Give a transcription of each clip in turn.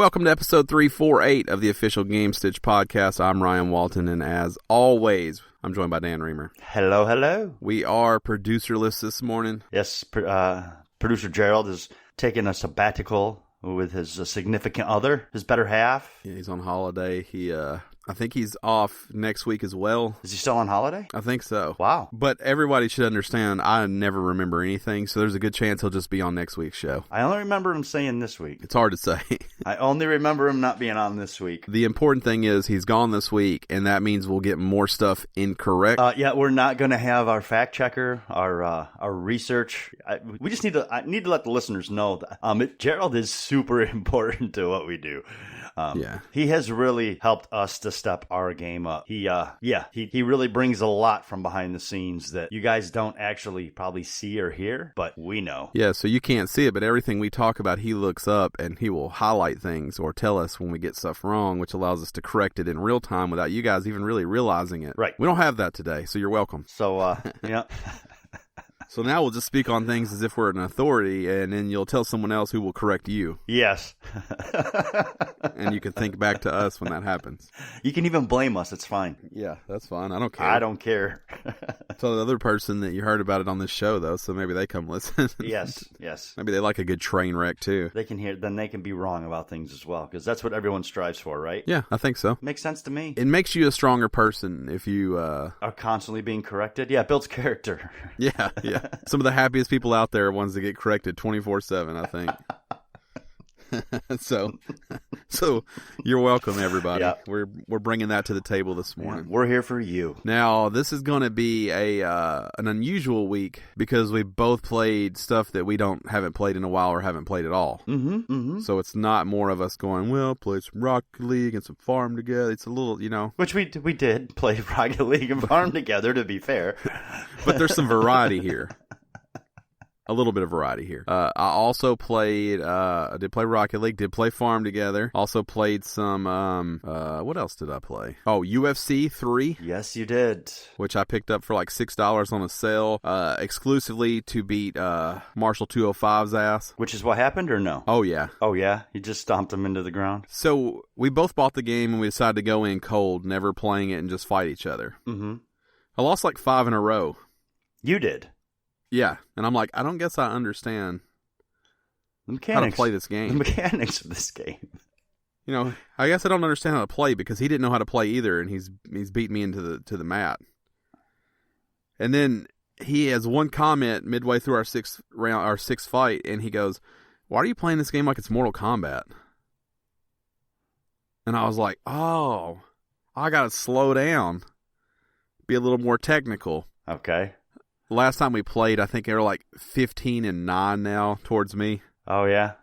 Welcome to episode 348 of the official Gamestitch Podcast. I'm Ryan Walton, and as always, I'm joined by Dan Reamer. Hello, hello. We are producerless this morning. Yes, producer Gerald is taking a sabbatical with his significant other, his better half. Yeah, he's on holiday. I think he's off next week as well. Is he still on holiday? I think so. Wow. But everybody should understand, I never remember anything, so there's a good chance he'll just be on next week's show. I only remember him saying this week. It's hard to say. I only remember him not being on this week. The important thing is he's gone this week, and that means we'll get more stuff incorrect. Yeah, we're not going to have our fact checker, our research. We just need to let the listeners know that Gerald is super important to what we do. He has really helped us to step our game up. He really brings a lot from behind the scenes that you guys don't actually probably see or hear, but we know. Yeah, so you can't see it, but everything we talk about, he looks up and he will highlight things or tell us when we get stuff wrong, which allows us to correct it in real time without you guys even really realizing it. Right. We don't have that today, so you're welcome. So, yeah. So now we'll just speak on things as if we're an authority, and then you'll tell someone else who will correct you. Yes. And you can think back to us when that happens. You can even blame us. It's fine. Yeah, that's fine. I don't care. I don't care. Tell the other person that you heard about it on this show, though, so maybe they come listen. Yes. Maybe they like a good train wreck, too. They can hear, then they can be wrong about things as well, because that's what everyone strives for, right? Yeah, I think so. Makes sense to me. It makes you a stronger person if you... are constantly being corrected. Yeah, it builds character. Yeah. Some of the happiest people out there are ones that get corrected 24/7, I think. So you're welcome, everybody. Yeah. We're bringing that to the table this morning. We're here for you. Now, this is going to be an unusual week because we both played stuff that we haven't played in a while or haven't played at all. So it's not more of us going, well, play some Rocket League and some Farm together. It's a little, Which we did play Rocket League and Farm together, to be fair. But there's some variety here. A little bit of variety here. I also played, I did play Rocket League, did play Farm together. Also played some, what else did I play? Oh, UFC 3. Yes, you did. Which I picked up for like $6 on a sale, exclusively to beat Marshall 205's ass. Which is what happened, or no? Oh, yeah. Oh, yeah? You just stomped him into the ground? So, we both bought the game and we decided to go in cold, never playing it and just fight each other. Mm-hmm. I lost like 5 in a row. You did? Yeah, and I'm like, I don't guess I understand the mechanics, how to play this game. The mechanics of this game. I guess I don't understand how to play because he didn't know how to play either, and he's beat me into the mat. And then he has one comment midway through our sixth fight, and he goes, "Why are you playing this game like it's Mortal Kombat?" And I was like, "Oh, I gotta slow down, be a little more technical." Okay. Last time we played, I think they were like 15-9 now towards me. Oh, yeah?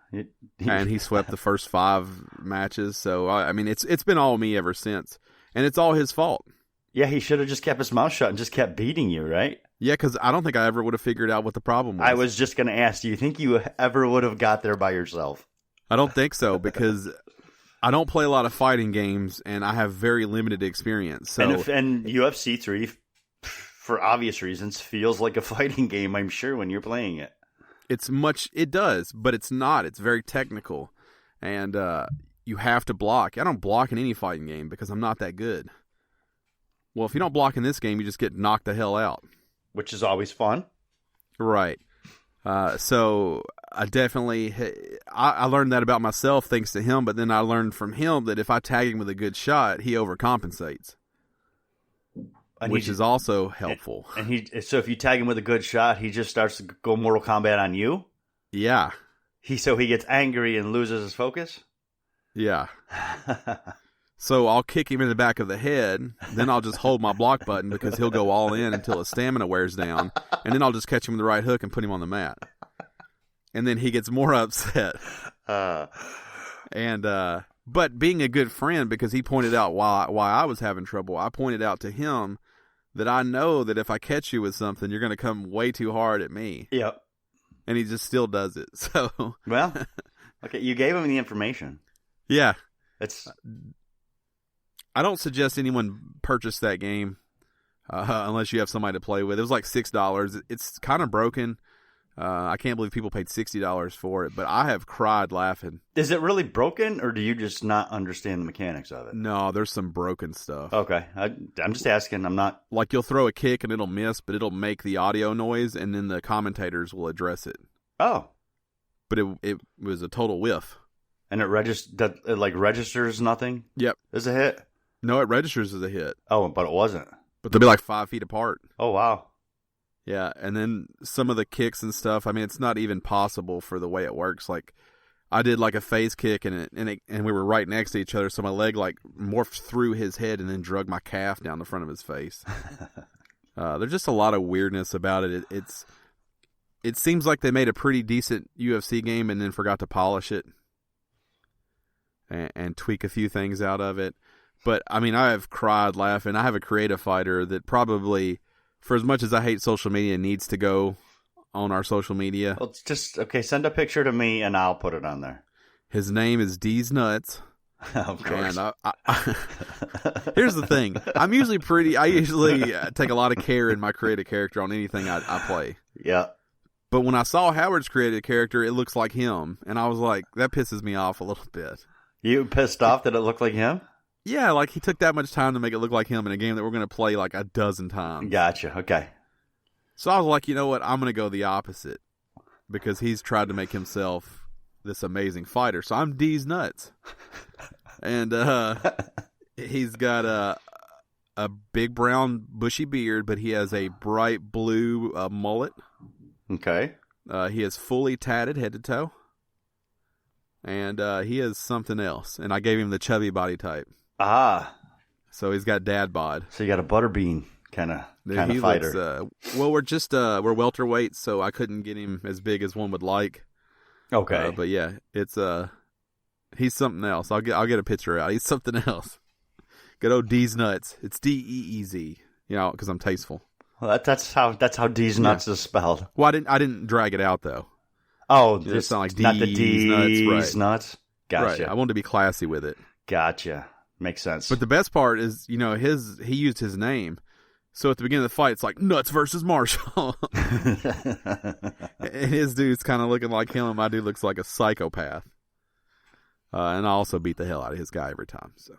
And he swept the first 5 matches. So, I mean, it's been all me ever since. And it's all his fault. Yeah, he should have just kept his mouth shut and just kept beating you, right? Yeah, because I don't think I ever would have figured out what the problem was. I was just going to ask, do you think you ever would have got there by yourself? I don't think so, because I don't play a lot of fighting games, and I have very limited experience. So, and UFC 3... for obvious reasons, feels like a fighting game, I'm sure, when you're playing it. It does, but it's not. It's very technical. And you have to block. I don't block in any fighting game because I'm not that good. Well, if you don't block in this game, you just get knocked the hell out. Which is always fun. Right. So I definitely, I learned that about myself thanks to him, but then I learned from him that if I tag him with a good shot, he overcompensates. Which is also helpful. So if you tag him with a good shot, he just starts to go Mortal Kombat on you? Yeah. So he gets angry and loses his focus? Yeah. So I'll kick him in the back of the head, then I'll just hold my block button because he'll go all in until his stamina wears down, and then I'll just catch him with the right hook and put him on the mat. And then he gets more upset. But being a good friend, because he pointed out why I was having trouble, I pointed out to him that I know that if I catch you with something, you're going to come way too hard at me. Yep. And he just still does it. So, well, okay, you gave him the information. Yeah. I don't suggest anyone purchase that game unless you have somebody to play with. It was like $6. It's kind of broken. I can't believe people paid $60 for it, but I have cried laughing. Is it really broken, or do you just not understand the mechanics of it? No, there's some broken stuff. Okay. I'm just asking. I'm not... Like, you'll throw a kick and it'll miss, but it'll make the audio noise, and then the commentators will address it. Oh. But it was a total whiff. And it registers nothing? Yep. As a hit? No, it registers as a hit. Oh, but it wasn't. But they'll be like 5 feet apart. Oh, wow. Yeah, and then some of the kicks and stuff, I mean, it's not even possible for the way it works. Like, I did like a phase kick, and we were right next to each other, so my leg like morphed through his head and then drug my calf down the front of his face. There's just a lot of weirdness about it. It seems like they made a pretty decent UFC game and then forgot to polish it and tweak a few things out of it. But, I mean, I have cried laughing. I have a creative fighter that probably, for as much as I hate social media, needs to go on our social media. Well, it's just, okay, send a picture to me and I'll put it on there. His name is D's Nuts. Of course. And here's the thing. I usually take a lot of care in my creative character on anything I play. Yeah. But when I saw Howard's creative character, it looks like him. And I was like, that pisses me off a little bit. You pissed off that it looked like him? Yeah, like he took that much time to make it look like him in a game that we're going to play like a dozen times. Gotcha. Okay. So I was like, you know what? I'm going to go the opposite because he's tried to make himself this amazing fighter. So I'm D's Nuts. And he's got a big brown bushy beard, but he has a bright blue mullet. Okay. He is fully tatted head to toe. And he is something else. And I gave him the chubby body type. Ah. So he's got dad bod. So you got a butterbean kind of fighter. Well, we're welterweights, so I couldn't get him as big as one would like. Okay. But yeah, it's he's something else. I'll get a picture out. He's something else. Good old D's Nuts. It's DEEZ. You know, because I'm tasteful. Well, that's how D's Nuts is spelled. Well, I didn't drag it out though. Oh, it's not like D's not the D's Nuts. Nuts. Gotcha. Right. I wanted to be classy with it. Gotcha. Makes sense. But the best part is, you know, he used his name. So at the beginning of the fight, it's like Nuts versus Marshall. And his dude's kind of looking like him, and my dude looks like a psychopath. And I also beat the hell out of his guy every time. So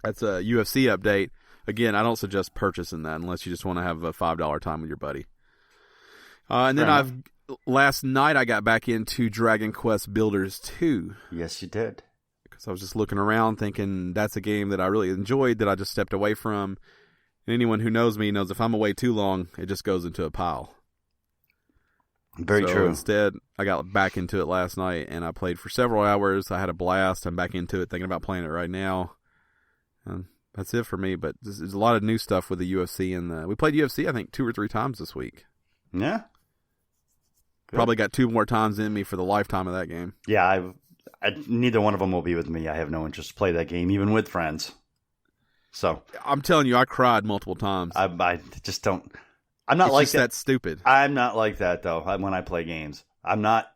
that's a UFC update. Again, I don't suggest purchasing that unless you just want to have a $5 time with your buddy. And then last night I got back into Dragon Quest Builders 2. Yes, you did. Because I was just looking around thinking that's a game that I really enjoyed that I just stepped away from. And anyone who knows me knows if I'm away too long, it just goes into a pile. Very true. Instead, I got back into it last night and I played for several hours. I had a blast. I'm back into it, thinking about playing it right now. And that's it for me. But there's a lot of new stuff with the UFC. And we played UFC, I think, 2 or 3 times this week. Yeah. Good. Probably got 2 more times in me for the lifetime of that game. Yeah, neither one of them will be with me. I have no interest to play that game, even with friends. So I'm telling you, I cried multiple times. I just don't. I'm not like that. That's stupid. I'm not like that though. When I play games, I'm not.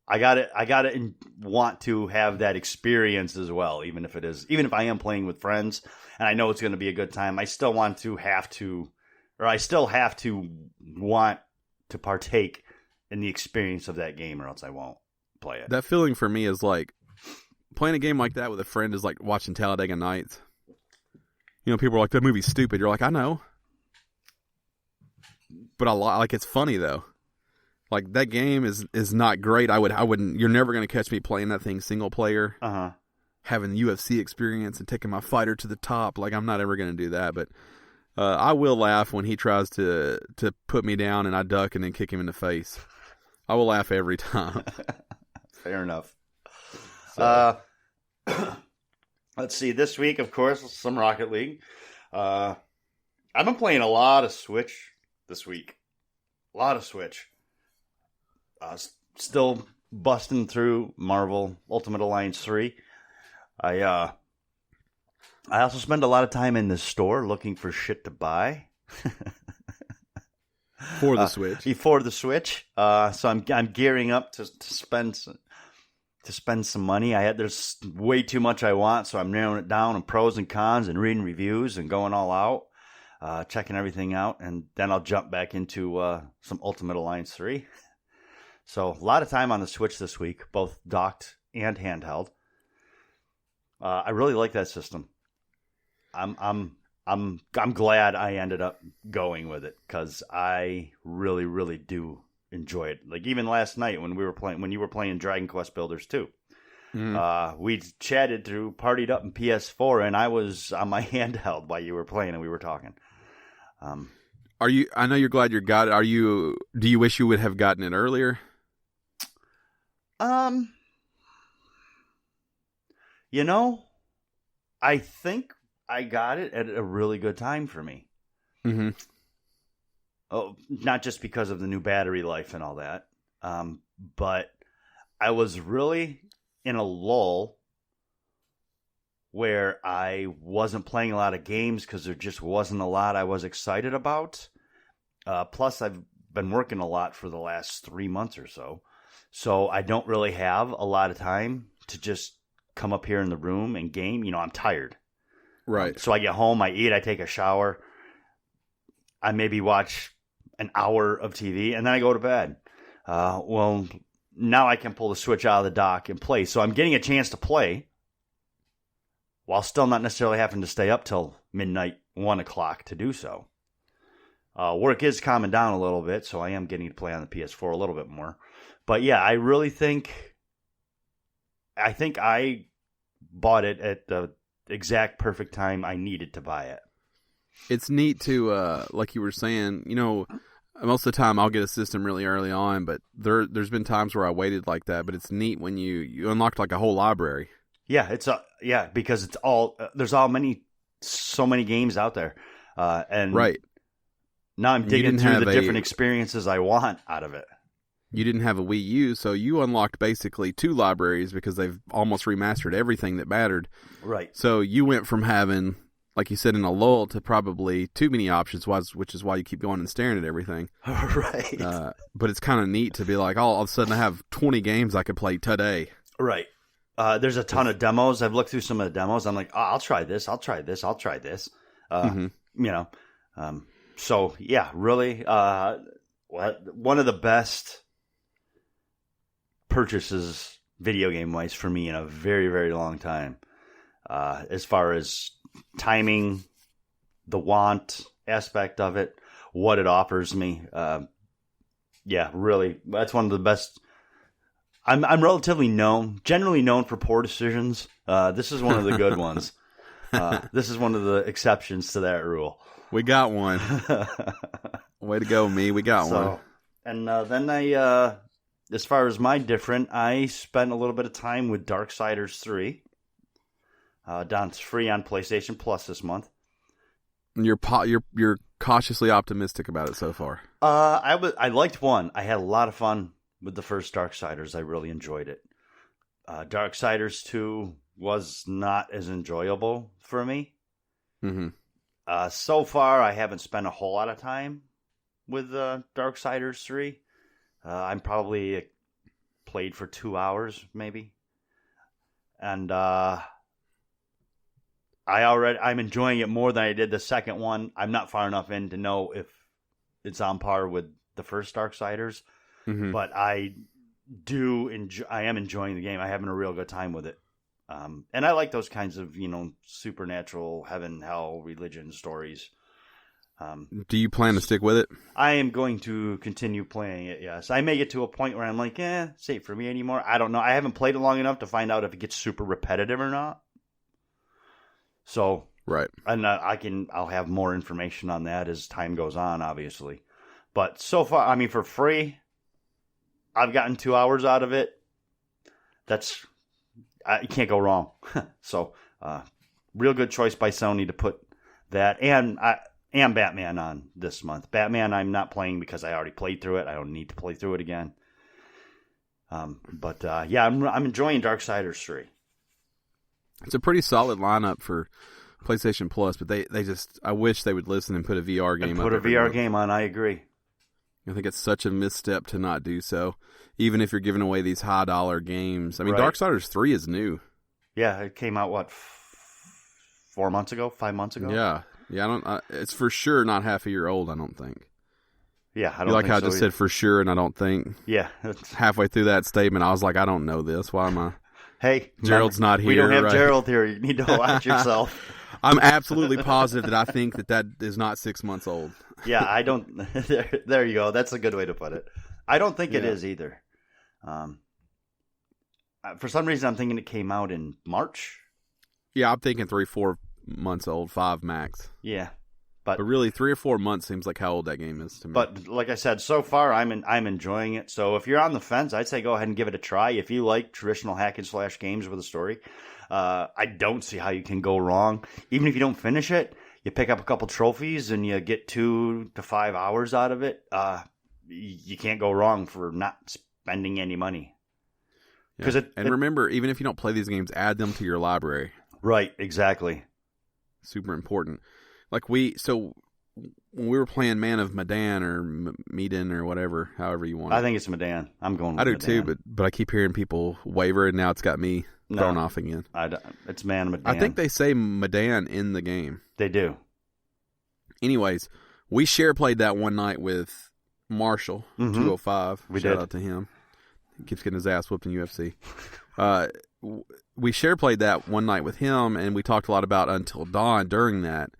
I got to want to have that experience as well, even if I am playing with friends and I know it's going to be a good time. I still want to want to partake in the experience of that game, or else I won't play it. That feeling for me is like playing a game like that with a friend is like watching Talladega Nights. You know, people are like, that movie's stupid. You're like, I know. But it's funny though. Like that game is not great. I wouldn't, you're never going to catch me playing that thing single player. Uh-huh. Having the UFC experience and taking my fighter to the top. Like I'm not ever going to do that, but I will laugh when he tries to put me down and I duck and then kick him in the face. I will laugh every time. Fair enough. So. Let's see. This week, of course, some Rocket League. I've been playing a lot of Switch this week. A lot of Switch. Still busting through Marvel Ultimate Alliance 3. I also spend a lot of time in the store looking for shit to buy. For the Switch. For the Switch. So I'm gearing up to spend some money. There's way too much I want, so I'm narrowing it down and pros and cons and reading reviews and going all out. checking everything out, and then I'll jump back into some Ultimate Alliance 3. So a lot of time on the Switch this week, both docked and handheld. I really like that system. I'm glad I ended up going with it because I really, really do enjoy it. Like even last night when you were playing Dragon Quest Builders 2. We chatted through, partied up in PS4, and I was on my handheld while you were playing and we were talking. I know you're glad you got it. Do you wish you would have gotten it earlier? I think I got it at a really good time for me. Mm-hmm. Oh, not just because of the new battery life and all that, but I was really in a lull where I wasn't playing a lot of games because there just wasn't a lot I was excited about. Plus, I've been working a lot for the last 3 months or so. So I don't really have a lot of time to just come up here in the room and game. I'm tired. Right. So I get home, I eat, I take a shower. I maybe watch an hour of TV, and then I go to bed. Well, now I can pull the Switch out of the dock and play. So I'm getting a chance to play while still not necessarily having to stay up till midnight, 1 o'clock to do so. Work is calming down a little bit, so I am getting to play on the PS4 a little bit more. But yeah, I really think I bought it at the exact perfect time I needed to buy it. It's neat to, like you were saying, most of the time I'll get a system really early on, but there's been times where I waited like that. But it's neat when you unlocked like a whole library. Yeah, because it's all there's so many games out there, and right now I'm digging through the different experiences I want out of it. You didn't have a Wii U, so you unlocked basically 2 libraries because they've almost remastered everything that mattered. Right. So you went from having, like you said, in a lull to probably too many options, which is why you keep going and staring at everything. Right. But it's kind of neat to be like, all of a sudden I have 20 games I could play today. Right. There's a ton of demos. I've looked through some of the demos. I'm like, I'll try this. I'll try this. I'll try this. So yeah, really, one of the best purchases video game wise for me in a very, very long time. As far as timing, the want aspect of it, what it offers me. Really, that's one of the best. I'm relatively generally known for poor decisions. This is one of the good ones. This is one of the exceptions to that rule. We got one. Way to go, me. We got one. And then I, as far as I spent a little bit of time with Darksiders 3. It's free on PlayStation Plus this month. You're cautiously optimistic about it so far. I liked 1. I had a lot of fun with the first Darksiders. I really enjoyed it. Darksiders 2 was not as enjoyable for me. Mm-hmm. So far, I haven't spent a whole lot of time with Darksiders 3. I'm probably played for 2 hours, maybe. And I'm enjoying it more than I did the second one. I'm not far enough in to know if it's on par with the first Darksiders, but I am enjoying the game. I'm having a real good time with it. And I like those kinds of, supernatural heaven, hell, religion stories. Do you plan to stick with it? I am going to continue playing it, yes. I may get to a point where I'm like, it's ain't for me anymore. I don't know. I haven't played it long enough to find out if it gets super repetitive or not. So, right. And I'll have more information on that as time goes on, obviously. But so far, for free, I've gotten 2 hours out of it. You can't go wrong. So, real good choice by Sony to put that and Batman on this month. Batman I'm not playing because I already played through it. I don't need to play through it again. I'm enjoying Darksiders 3. It's a pretty solid lineup for PlayStation Plus, but I wish they would listen and put a VR game on. Put a VR game on, I agree. I think it's such a misstep to not do so, even if you're giving away these high-dollar games. Right. Darksiders 3 is new. Yeah, it came out, 4 months ago, 5 months ago? Yeah, Yeah, I don't. It's for sure not half a year old. I don't think. Yeah, I don't. You like think how I so just either. said for sure, and I don't think. Yeah. Halfway through that statement, I was like, I don't know this. Why am I? Hey, Gerald's not here. We don't have right? Gerald here. You need to watch yourself. I'm absolutely positive that I think that is not 6 months old. Yeah, I don't. There you go. That's a good way to put it. I don't think it is either. For some reason, I'm thinking it came out in March. Yeah, I'm thinking 3-4 months old, 5 max. Yeah, but really 3 or 4 months seems like how old that game is to me. But like I said, so far I'm enjoying it. So if you're on the fence, I'd say go ahead and give it a try. If you like traditional hack and slash games with a story, I don't see how you can go wrong. Even if you don't finish it, you pick up a couple trophies and you get 2 to 5 hours out of it. You can't go wrong for not spending any money. Yeah. Remember, even if you don't play these games, add them to your library. Right, exactly. Super important. Like when we were playing Man of Medan or Medan or whatever, however you want it. I think it's Medan. I'm going with I do Medan. too, but I keep hearing people waver, and now it's got me thrown off again. It's Man of Medan. I think they say Medan in the game. They do. Anyways, we share played that one night with Marshall, 205. We Shout did. out to him. He keeps getting his ass whooped in UFC. We share played that one night with him, and we talked a lot about Until Dawn during that.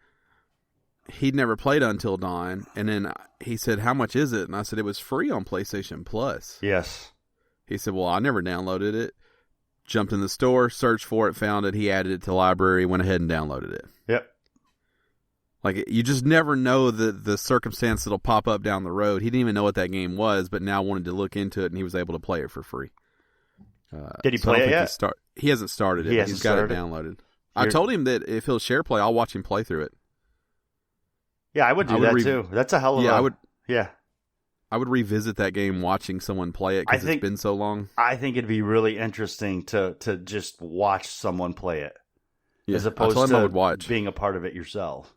He'd never played Until Dawn, and then he said, "How much is it?" And I said, "It was free on PlayStation Plus." Yes. He said, "Well, I never downloaded it." Jumped in the store, searched for it, found it. He added it to the library, went ahead and downloaded it. Yep. Like, you just never know the circumstance that'll pop up down the road. He didn't even know what that game was, but now wanted to look into it, and he was able to play it for free. Did he play it yet? He hasn't started it. He's got it downloaded. I told him that if he'll share play, I'll watch him play through it. Yeah, I would do that too. That's a hell of a... I would revisit that game watching someone play it because it's been so long. I think it'd be really interesting to just watch someone play it as opposed to being a part of it yourself.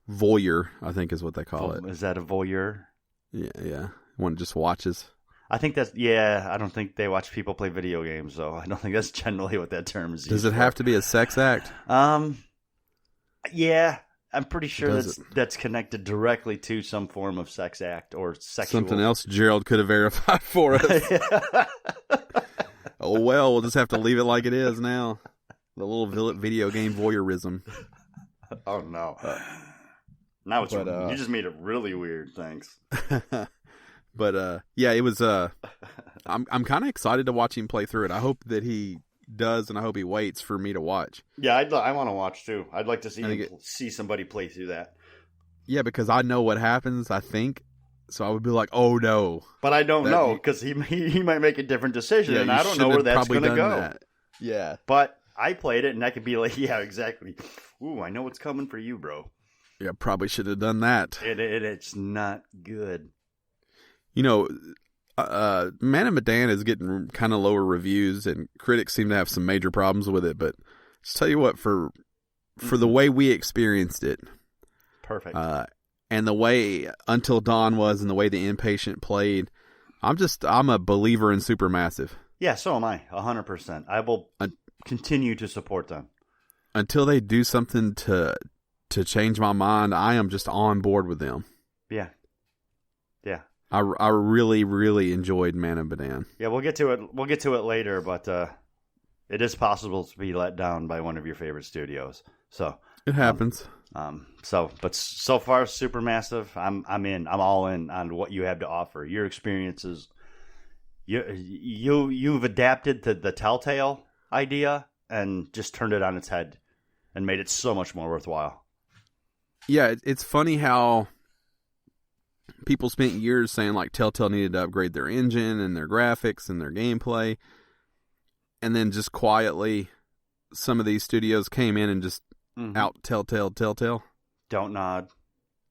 Voyeur, I think is what they call it. Is that a voyeur? Yeah. One just watches. I think that's... Yeah, I don't think they watch people play video games, so I don't think that's generally what that term is used Does it have to be a sex act? Yeah. I'm pretty sure that's connected directly to some form of sex act or sexual... Something else Gerald could have verified for us. Oh, well, we'll just have to leave it like it is now. The little video game voyeurism. Oh, no. Now it's... you just made it really weird, thanks. But, yeah, it was... I'm kind of excited to watch him play through it. I hope that he does, and I hope he waits for me to watch. Yeah, I want to watch too. I'd like to see somebody play through that. Yeah, because I know what happens, I think. So I would be like, oh no. But I don't know, because he might make a different decision, and I don't know where that's going to go. Yeah. But I played it, and I could be like, yeah, exactly. Ooh, I know what's coming for you, bro. Yeah, probably should have done that. It's not good. You know... Man of Medan is getting kind of lower reviews, and critics seem to have some major problems with it. But just tell you what, for the way we experienced it, perfect, and the way Until Dawn was, and the way the Inpatient played, I'm a believer in Supermassive. Yeah, so am I, 100%. I will continue to support them until they do something to change my mind. I am just on board with them. Yeah. I really, really enjoyed Man of Medan. Yeah, we'll get to it. We'll get to it later, but it is possible to be let down by one of your favorite studios. So it happens. But so far, Supermassive. I'm in. I'm all in on what you have to offer. Your experiences. You've adapted to the Telltale idea and just turned it on its head and made it so much more worthwhile. Yeah, it's funny how people spent years saying like Telltale needed to upgrade their engine and their graphics and their gameplay, and then just quietly some of these studios came in and just out Telltale. Don't nod.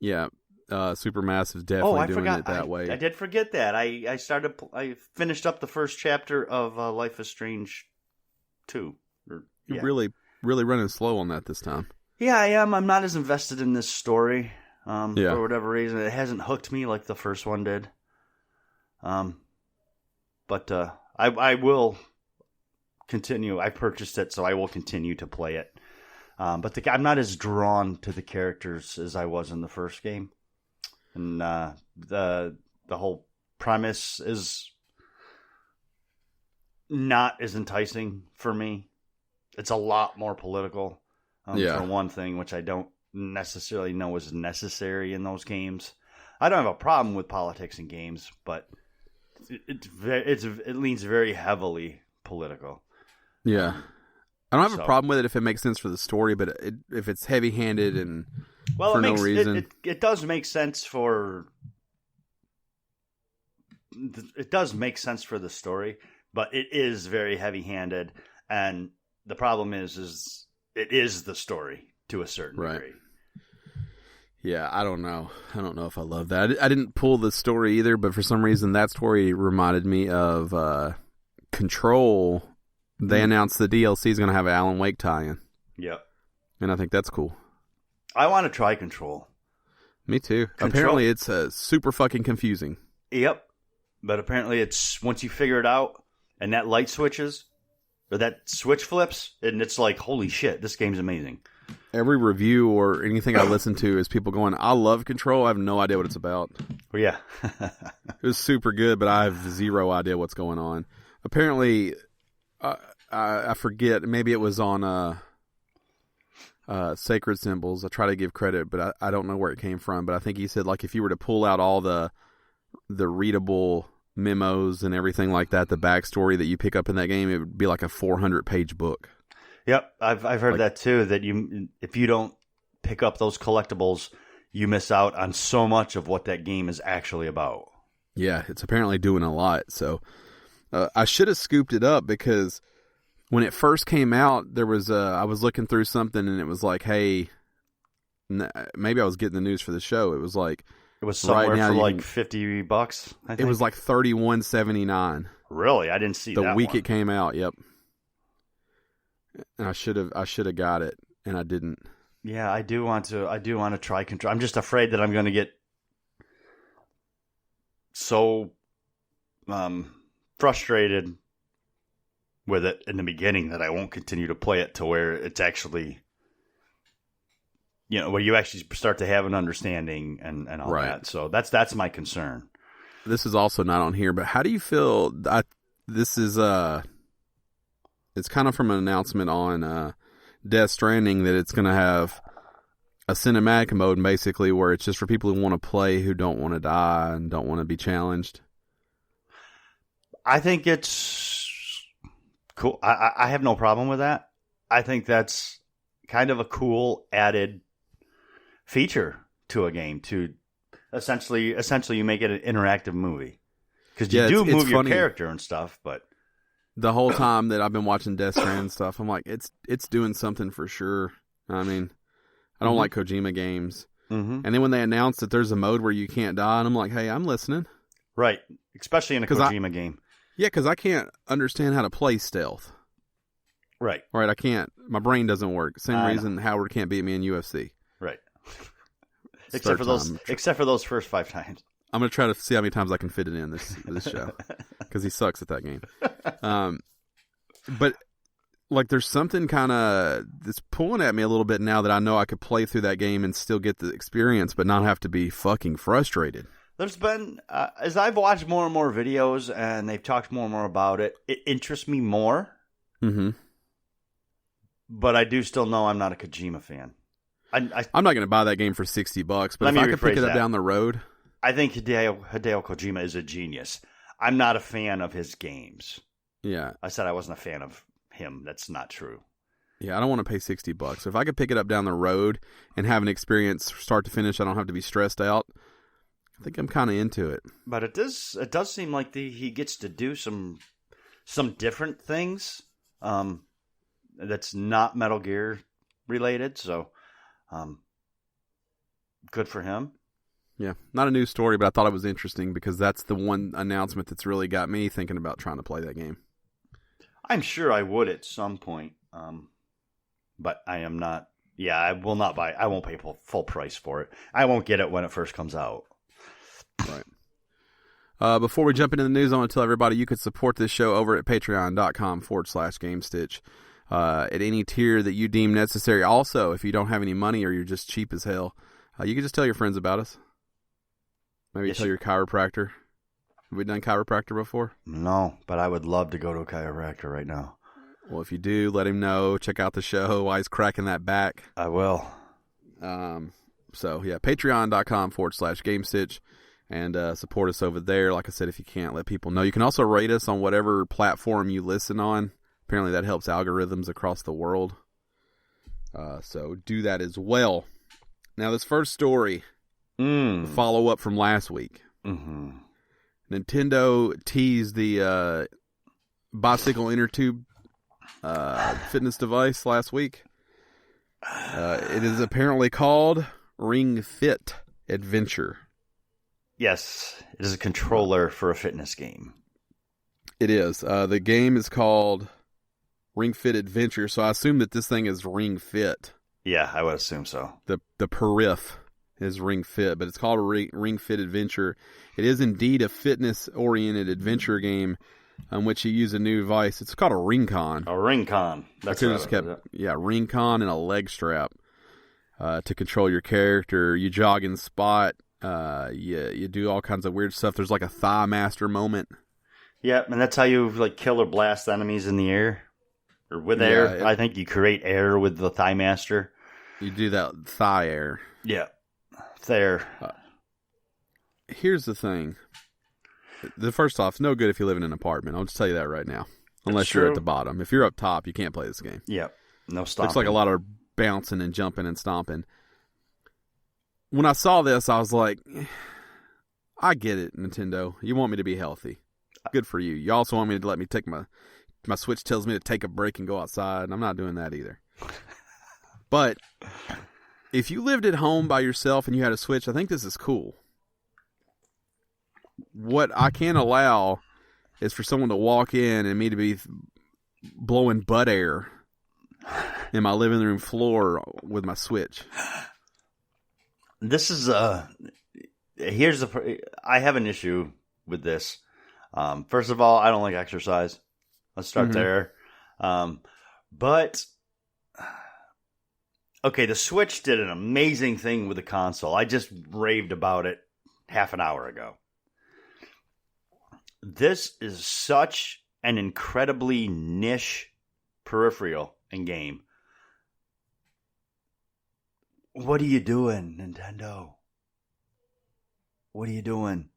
Yeah, Supermassive's definitely doing it that way. I did forget that. I finished up the first chapter of Life is Strange 2. You're really running slow on that this time. Yeah, I am. I'm not as invested in this story. For whatever reason, it hasn't hooked me like the first one did. But I will continue. I purchased it, so I will continue to play it. But I'm not as drawn to the characters as I was in the first game. And the whole premise is not as enticing for me. It's a lot more political, for one thing, which I don't necessarily know is necessary in those games. I don't have a problem with politics in games, but it leans very heavily political. Yeah. I don't have a problem with it if it makes sense for the story, but if it's heavy-handed and for no reason. It does make sense for... It does make sense for the story, but it is very heavy-handed, and the problem is it is the story to a certain degree. Yeah, I don't know. I don't know if I love that. I didn't pull the story either, but for some reason that story reminded me of Control. They announced the DLC is going to have an Alan Wake tie-in. Yep. And I think that's cool. I want to try Control. Me too. Apparently it's super fucking confusing. Yep. But apparently it's, once you figure it out, and that light switches, or that switch flips, and it's like, holy shit, this game's amazing. Every review or anything I listen to is people going, I love Control, I have no idea what it's about. Well, yeah. It was super good, but I have zero idea what's going on. Apparently... I forget. Maybe it was on Sacred Symbols. I try to give credit, but I don't know where it came from. But I think he said, like, if you were to pull out all the readable memos and everything like that, the backstory that you pick up in that game, it would be like a 400-page book. Yep, I've heard that too. That if you don't pick up those collectibles, you miss out on so much of what that game is actually about. Yeah, it's apparently doing a lot. So I should have scooped it up because when it first came out, there was I was looking through something and it was like, hey, maybe I was getting the news for the show. It was like it was somewhere right now, for like $50. I think it was like $31.79. Really, I didn't see that the week one. It came out. Yep, and I should have got it, and I didn't. Yeah, I do want to try Control. I'm just afraid that I'm going to get so frustrated with it in the beginning that I won't continue to play it to where it's actually, where you actually start to have an understanding and all that. So that's my concern. This is also not on here, but how do you feel? This is it's kind of from an announcement on Death Stranding that it's going to have a cinematic mode, basically, where it's just for people who want to play, who don't want to die and don't want to be challenged. I think it's cool. I have no problem with that. I think that's kind of a cool added feature to a game to essentially you make it an interactive movie because you do move your character and stuff. But the whole time that I've been watching Death Stranding stuff, I'm like, it's doing something for sure. I mean, I don't like Kojima games, and then when they announced that there's a mode where you can't die, and I'm like, hey, I'm listening. Right, especially in a Kojima game. Yeah, because I can't understand how to play stealth. Right. I can't. My brain doesn't work. Same reason Howard can't beat me in UFC. Right. Except for those first 5 times. I'm going to try to see how many times I can fit it in this show. Because he sucks at that game. But, like, there's something kind of that's pulling at me a little bit now that I know I could play through that game and still get the experience, but not have to be fucking frustrated. There's been, as I've watched more and more videos and they've talked more and more about it, it interests me more. Mm-hmm. But I do still know I'm not a Kojima fan. I'm not going to buy that game for $60, but if I could pick it up down the road. I think Hideo Kojima is a genius. I'm not a fan of his games. Yeah. I said I wasn't a fan of him. That's not true. Yeah, I don't want to pay $60. So if I could pick it up down the road and have an experience start to finish, I don't have to be stressed out. I think I'm kind of into it. But it does seem like he gets to do some different things that's not Metal Gear related. So good for him. Yeah, not a new story, but I thought it was interesting because that's the one announcement that's really got me thinking about trying to play that game. I'm sure I would at some point, but I am not. Yeah, I will not buy. I won't pay full price for it. I won't get it when it first comes out. Right. Before we jump into the news, I want to tell everybody you could support this show over at patreon.com/GameStitch. at any tier that you deem necessary. Also, if you don't have any money or you're just cheap as hell, you can just tell your friends about us. Maybe tell your chiropractor. Have we done chiropractor before? No, but I would love to go to a chiropractor right now. Well, if you do, let him know. Check out the show while he's cracking that back. I will. So, yeah, patreon.com/Gamestitch and support us over there. Like I said, if you can't, let people know. You can also rate us on whatever platform you listen on. Apparently that helps algorithms across the world. So do that as well. Now, this first story, follow up from last week. Mm-hmm. Nintendo teased the bicycle inner tube fitness device last week. It is apparently called Ring Fit Adventure. Yes, it is a controller for a fitness game. It is. The game is called Ring Fit Adventure, so I assume that this thing is Ring Fit. Yeah, I would assume so. The periph is Ring Fit, but it's called Ring Fit Adventure. It is indeed a fitness-oriented adventure game on which you use a new device. It's called a Ring-Con. A Ring-Con. That's what Ring-Con and a leg strap to control your character. You jog in spot. You do all kinds of weird stuff. There's like a Thigh Master moment. Yeah, and that's how you like kill or blast enemies in the air. Or with air. I think you create air with the Thigh Master. You do that thigh air. Yeah. There. Here's the thing. First off, it's no good if you live in an apartment. I'll just tell you that right now. Unless you're at the bottom. If you're up top, you can't play this game. Yep. No stomping. Looks like a lot of bouncing and jumping and stomping. When I saw this, I was like, I get it, Nintendo. You want me to be healthy. Good for you. You also want me to let me take my Switch tells me to take a break and go outside, and I'm not doing that either. But if you lived at home by yourself and you had a Switch, I think this is cool. What I can't allow is for someone to walk in and me to be blowing butt air in my living room floor with my Switch. This is I have an issue with this. First of all, I don't like exercise. Let's start there. But okay, the Switch did an amazing thing with the console. I just raved about it half an hour ago. This is such an incredibly niche peripheral and game. What are you doing, Nintendo? What are you doing?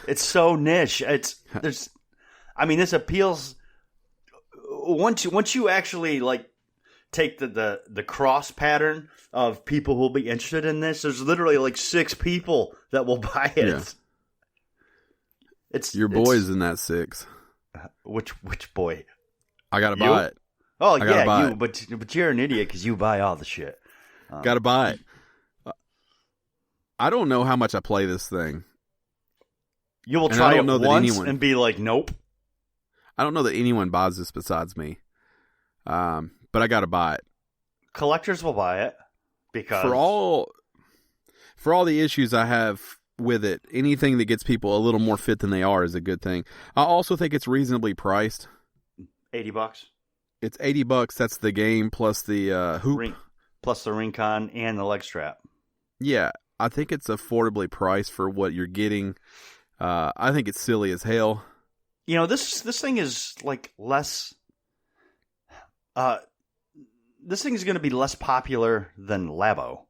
It's so niche. This appeals once you actually like take the cross pattern of people who will be interested in this. There's literally like 6 people that will buy it. Yeah. Your boy's in that 6. Which boy? I gotta buy it. Oh yeah, you. But you're an idiot because you buy all the shit. Gotta buy it. I don't know how much I play this thing. You will try it once and be like, nope. I don't know that anyone buys this besides me. But I gotta buy it. Collectors will buy it because for all the issues I have with it, anything that gets people a little more fit than they are is a good thing. I also think it's reasonably priced. $80. It's $80. That's the game plus the hoop, plus the Ring-Con and the leg strap. Yeah, I think it's affordably priced for what you're getting. I think it's silly as hell. You know, this thing is like less. This thing is going to be less popular than Labo.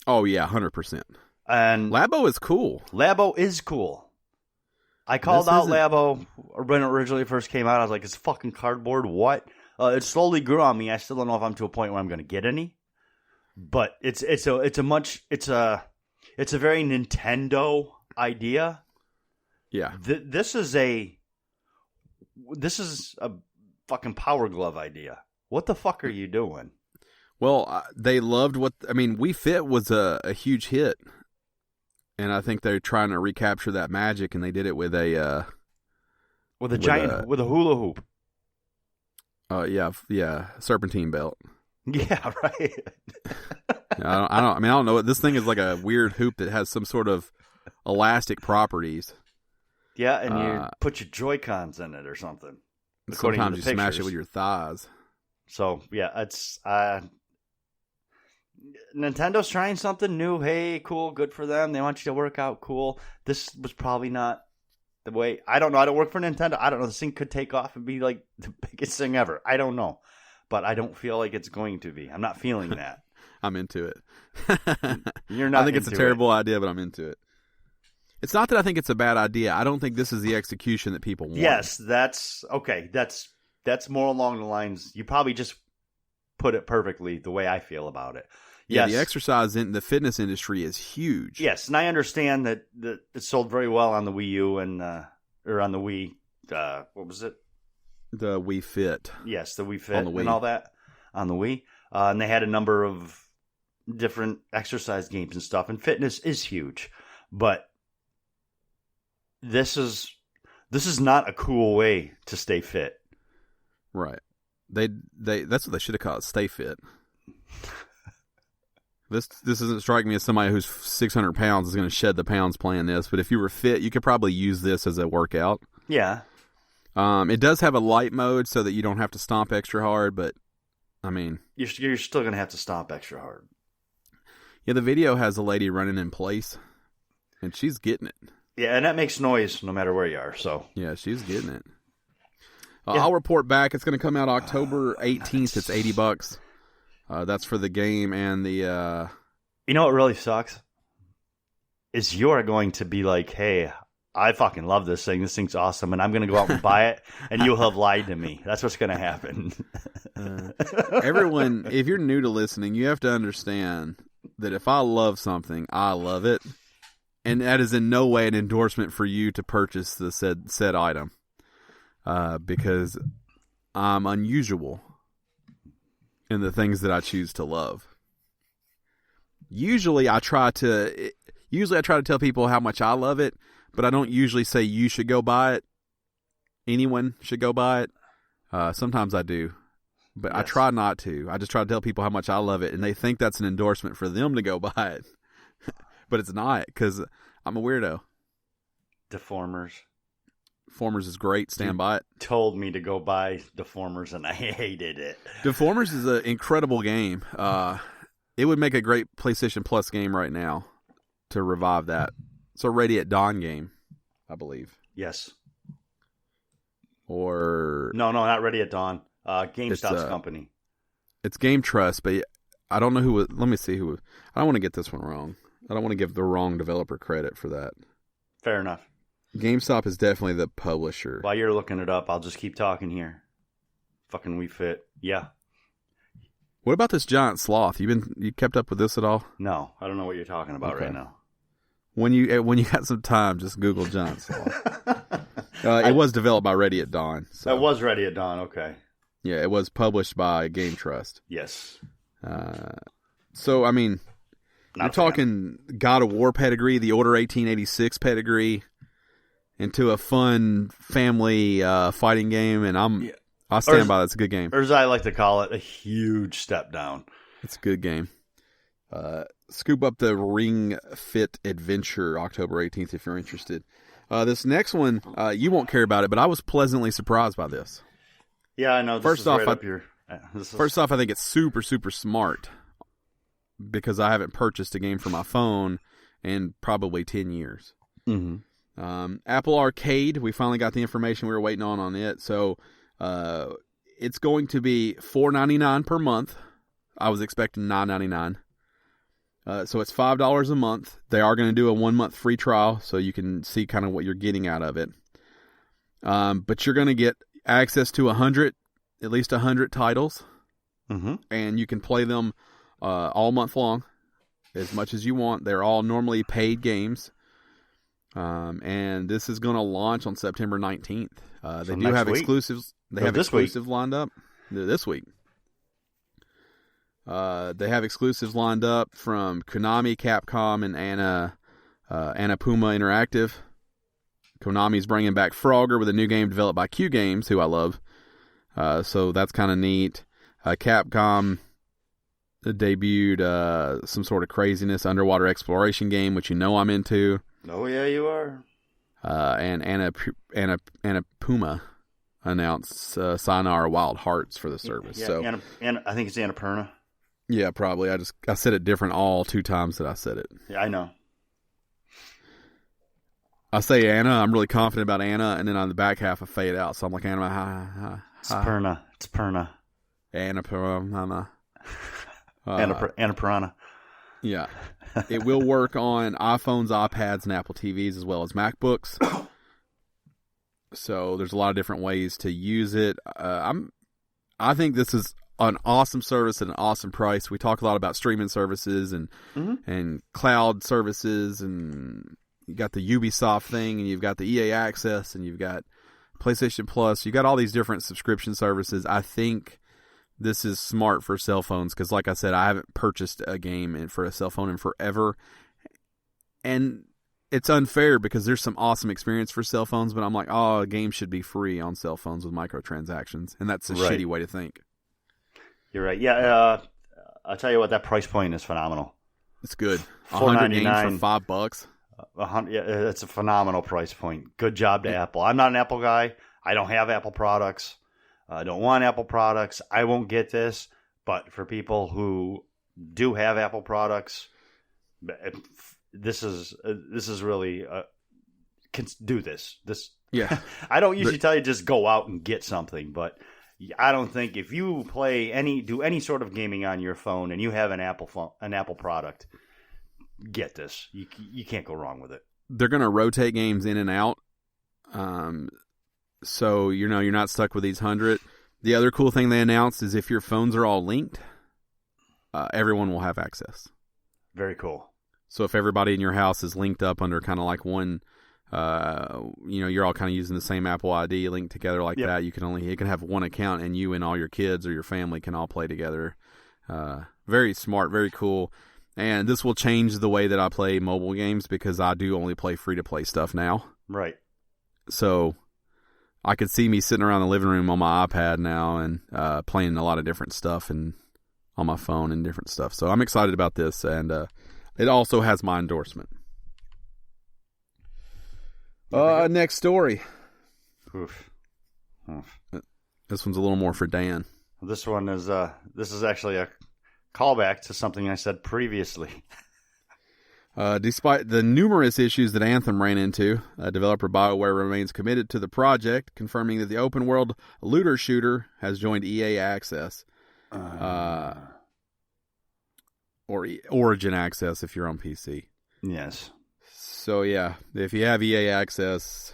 Oh yeah, 100%. And Labo is cool. Labo is cool. I called out Labo when it originally first came out. I was like, "It's fucking cardboard." What? It slowly grew on me. I still don't know if I'm to a point where I'm going to get any. But it's a very Nintendo idea. Yeah. This is a fucking Power Glove idea. What the fuck are you doing? Well, they loved Wii Fit was a huge hit. And I think they're trying to recapture that magic, and they did it with a hula hoop. Yeah, serpentine belt. Yeah, right. I don't know. This thing is like a weird hoop that has some sort of elastic properties. Yeah, and you put your Joy-Cons in it or something. Sometimes you smash it with your thighs. So, yeah, it's... Nintendo's trying something new. Hey, cool, good for them. They want you to work out, cool. This was probably not the way. I don't know. I don't work for Nintendo. I don't know. This thing could take off and be like the biggest thing ever. I don't know. But I don't feel like it's going to be. I'm not feeling that. I'm into it. You're not. I think it's a terrible idea, but I'm into it. It's not that I think it's a bad idea. I don't think this is the execution that people want. Yes, that's okay. That's more along the lines. You probably just put it perfectly the way I feel about it. Yeah, yes. the fitness industry is huge. Yes, and I understand that it sold very well on the Wii U and or on the Wii. What was it? The Wii Fit. Yes, the Wii Fit and all that on the Wii. And they had a number of different exercise games and stuff. And fitness is huge, but this is not a cool way to stay fit. Right. That's what they should have called it, Stay Fit. This doesn't strike me as somebody who's 600 pounds is going to shed the pounds playing this, but if you were fit, you could probably use this as a workout. Yeah. It does have a light mode so that you don't have to stomp extra hard, but I mean... You're still going to have to stomp extra hard. Yeah, the video has a lady running in place, and she's getting it. Yeah, and that makes noise no matter where you are, so... Yeah, she's getting it. I'll report back. It's going to come out October 18th. It's $80. That's for the game and the... You know what really sucks? Is you're going to be like, hey, I fucking love this thing. This thing's awesome, and I'm going to go out and buy it, and you'll have lied to me. That's what's going to happen. Everyone, if you're new to listening, you have to understand that if I love something, I love it. And that is in no way an endorsement for you to purchase the said item. Because I'm unusual in the things that I choose to love. Usually I try to tell people how much I love it, but I don't usually say you should go buy it. Anyone should go buy it. Sometimes I do, but yes. I try not to. I just try to tell people how much I love it, and they think that's an endorsement for them to go buy it. But it's not, because I'm a weirdo. Deformers is great. Stand by it. Told me to go buy Deformers, and I hated it. Deformers is an incredible game. It would make a great PlayStation Plus game right now to revive that. It's a Ready at Dawn game, I believe. Yes. Or... No, not Ready at Dawn. GameStop's company. It's Game Trust, but I don't know who... Let me see who... I don't want to get this one wrong. I don't want to give the wrong developer credit for that. Fair enough. GameStop is definitely the publisher. While you're looking it up, I'll just keep talking here. Fucking Wii Fit. Yeah. What about this giant sloth? You kept up with this at all? No, I don't know what you're talking about right now. When you got some time, just Google giant sloth. It was developed by Ready at Dawn. So. That was Ready at Dawn, okay. Yeah, it was published by Game Trust. Yes. So, I mean, you're talking God of War pedigree, the Order 1886 pedigree, into a fun family fighting game, and I stand by that. It's a good game. Or as I like to call it, a huge step down. It's a good game. Scoop up the Ring Fit Adventure October 18th if you're interested. This next one, you won't care about it, but I was pleasantly surprised by this. Yeah, I know. First off, I think it's super, super smart because I haven't purchased a game for my phone in probably 10 years. Mm-hmm. Apple Arcade, we finally got the information we were waiting on it. So it's going to be $4.99 per month. I was expecting $9.99. So it's $5 a month. They are going to do a 1 month free trial so you can see kind of what you're getting out of it. But you're going to get access to at least 100 titles. Mm-hmm. And you can play them all month long as much as you want. They're all normally paid games. And this is going to launch on September 19th. They do have exclusives. They have exclusives lined up this week. They have exclusives lined up from Konami, Capcom, and Annapurna Interactive. Konami's bringing back Frogger with a new game developed by Q Games, who I love. So that's kind of neat. Capcom debuted some sort of craziness underwater exploration game, which you know I'm into. Oh yeah, you are. And Annapurna announced Sayonara Wild Hearts for the service. Yeah, so and I think it's Annapurna. Yeah, probably. I said it different all 2 times that I said it. Yeah, I know. I say Anna. I'm really confident about Anna, and then on the back half I fade out. So I'm like Anna. It's Perna. It's Perna. Annapurna. Annapurna. Yeah. It will work on iPhones, iPads, and Apple TVs as well as MacBooks. So there's a lot of different ways to use it. I think this is an awesome service at an awesome price. We talk a lot about streaming services and cloud services, and you got the Ubisoft thing, and you've got the EA Access, and you've got PlayStation Plus. You got all these different subscription services. I think this is smart for cell phones because, like I said, I haven't purchased a game for a cell phone in forever, and it's unfair because there's some awesome experience for cell phones, but I'm like, a game should be free on cell phones with microtransactions, and that's a shitty way to think. You're right. Yeah, I'll tell you what, that price point is phenomenal. It's good. 100 games for $5. Yeah, it's a phenomenal price point. Good job to Apple. I'm not an Apple guy. I don't have Apple products. I don't want Apple products. I won't get this. But for people who do have Apple products, this is really do this. Yeah. I don't usually tell you just go out and get something, but I don't think if you do any sort of gaming on your phone and you have an Apple product, get this. You can't go wrong with it. They're going to rotate games in and out. So you're not stuck with these 100. The other cool thing they announced is if your phones are all linked, everyone will have access. Very cool. So if everybody in your house is linked up under kind of like one, you're all kind of using the same Apple ID linked together like that. You can have one account, and you and all your kids or your family can all play together. Very smart, very cool. And this will change the way that I play mobile games because I do only play free-to-play stuff now. Right. So I could see me sitting around the living room on my iPad now and playing a lot of different stuff and on my phone and different stuff. So I'm excited about this, and it also has my endorsement. Next story. Oof. This one's a little more for Dan. This one is actually a callback to something I said previously. Despite the numerous issues that Anthem ran into, developer BioWare remains committed to the project, confirming that the open-world looter shooter has joined EA Access. Or Origin Access if you're on PC. Yes. So, yeah, if you have EA Access,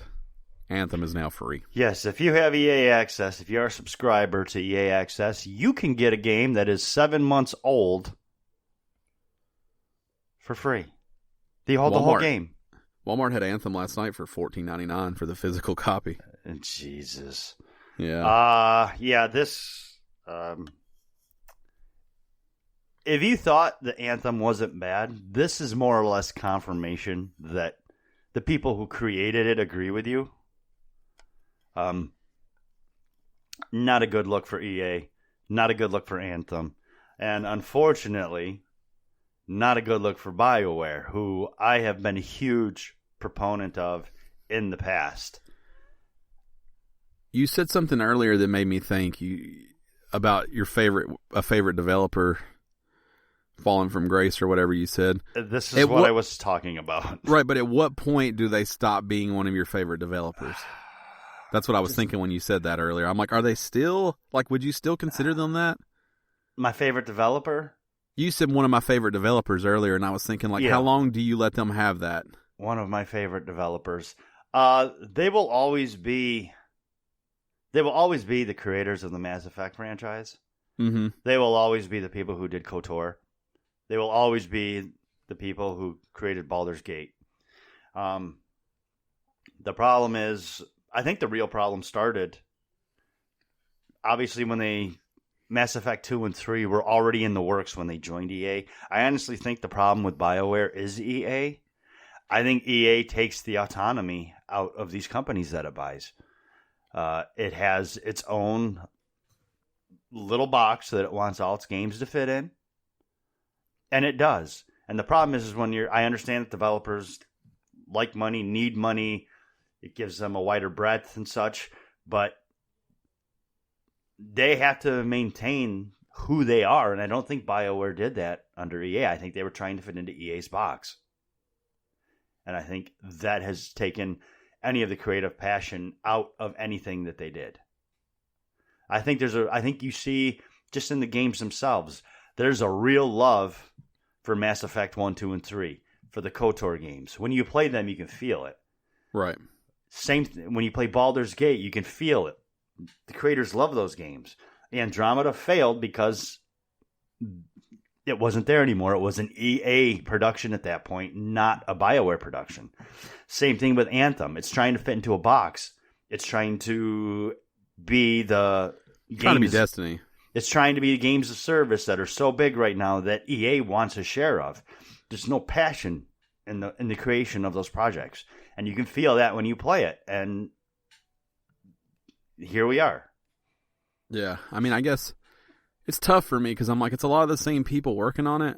Anthem is now free. Yes, if you have EA Access, if you're a subscriber to EA Access, you can get a game that is 7 months old for free. The whole game. Walmart had Anthem last night for $14.99 for the physical copy. Jesus. Yeah. This... if you thought the Anthem wasn't bad, this is more or less confirmation that the people who created it agree with you. Not a good look for EA. Not a good look for Anthem. And unfortunately, not a good look for BioWare, who I have been a huge proponent of in the past. You said something earlier that made me think about your favorite developer falling from grace or whatever you said. This is what I was talking about. Right, but at what point do they stop being one of your favorite developers? That's what I was thinking when you said that earlier. I'm like, are they still, would you still consider them that? My favorite developer? You said one of my favorite developers earlier, and I was thinking, how long do you let them have that? One of my favorite developers. They will always be the creators of the Mass Effect franchise. Mm-hmm. They will always be the people who did KOTOR. They will always be the people who created Baldur's Gate. The problem is, I think the real problem started, obviously, when Mass Effect 2 and 3 were already in the works when they joined EA. I honestly think the problem with BioWare is EA. I think EA takes the autonomy out of these companies that it buys. It has its own little box that it wants all its games to fit in. And it does. And the problem is when I understand that developers like money, need money. It gives them a wider breadth and such. But they have to maintain who they are, and I don't think BioWare did that under EA. I think they were trying to fit into EA's box. And I think that has taken any of the creative passion out of anything that they did. I think you see just in the games themselves, there's a real love for Mass Effect 1, 2, and 3, for the KOTOR games. When you play them, you can feel it. Right. When you play Baldur's Gate, you can feel it. The creators love those games. Andromeda failed because it wasn't there anymore. It was an EA production at that point, not a BioWare production. Same thing with Anthem. It's trying to fit into a box. It's trying to be the games. Trying to be Destiny. It's trying to be games of service that are so big right now that EA wants a share of. There's no passion in the creation of those projects, and you can feel that when you play it. And here we are. Yeah, I mean, I guess it's tough for me because I'm like, it's a lot of the same people working on it.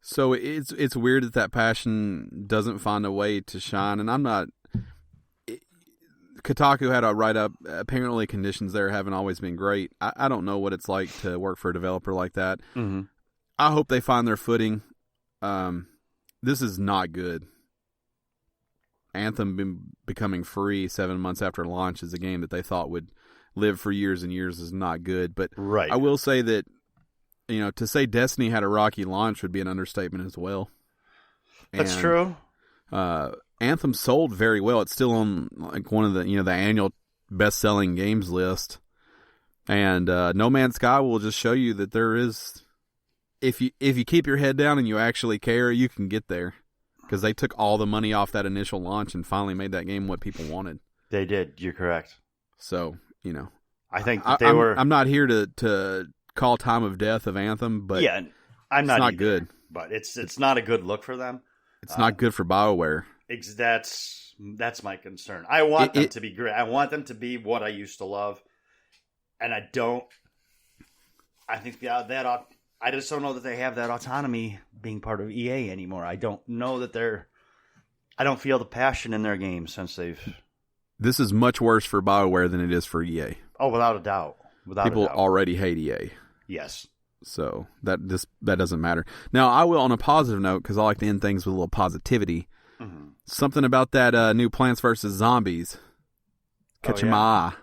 So it's weird that passion doesn't find a way to shine. And I'm not. Kotaku had a write-up. Apparently, conditions there haven't always been great. I don't know what it's like to work for a developer like that. Mm-hmm. I hope they find their footing. This is not good. Anthem becoming free 7 months after launch is a game that they thought would live for years and years is not good. But right. I will say that, to say Destiny had a rocky launch would be an understatement as well. That's true. Anthem sold very well. It's still on like one of the the annual best-selling games list. And No Man's Sky will just show you that there is, if you keep your head down and you actually care, you can get there. Because they took all the money off that initial launch and finally made that game what people wanted. They did. You're correct. So, I think I'm not here to call time of death of Anthem, but yeah, I'm not. It's not either, good. But it's not a good look for them. It's not good for BioWare. That's my concern. I want them to be great. I want them to be what I used to love, and I don't. I think I just don't know that they have that autonomy being part of EA anymore. I don't know that I don't feel the passion in their games since they've. This is much worse for BioWare than it is for EA. Oh, without a doubt. People already hate EA. Yes. So that doesn't matter. Now, I will, on a positive note, because I like to end things with a little positivity. Mm-hmm. Something about that new Plants vs. Zombies. Catch 'em eye.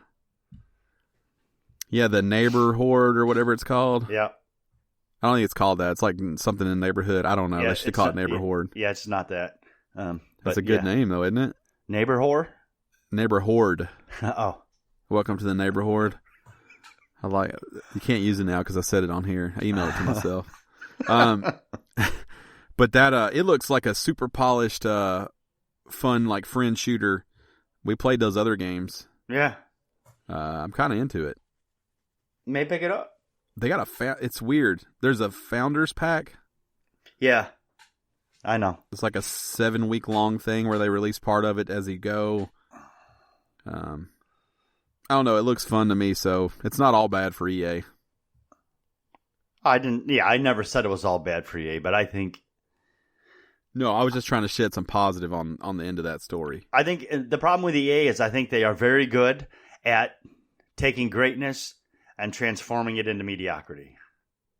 Yeah, the neighbor horde or whatever it's called. Yeah. I don't think it's called that. It's like something in the neighborhood. I don't know. They should call it neighbor horde. Yeah, it's not that. That's a good name, though, isn't it? Neighbor whore? Neighbor horde. Oh. Welcome to the neighbor horde. I like it. You can't use it now because I said it on here. I emailed it to myself. But that it looks like a super polished, fun like friend shooter. We played those other games. Yeah. I'm kind of into it. May pick it up. They got it's weird. There's a founders pack. Yeah. I know. It's like a 7-week long thing where they release part of it as you go. I don't know. It looks fun to me, so it's not all bad for EA. I never said it was all bad for EA, but I think. No, I was just trying to shed some positive on the end of that story. I think the problem with EA is I think they are very good at taking greatness and transforming it into mediocrity.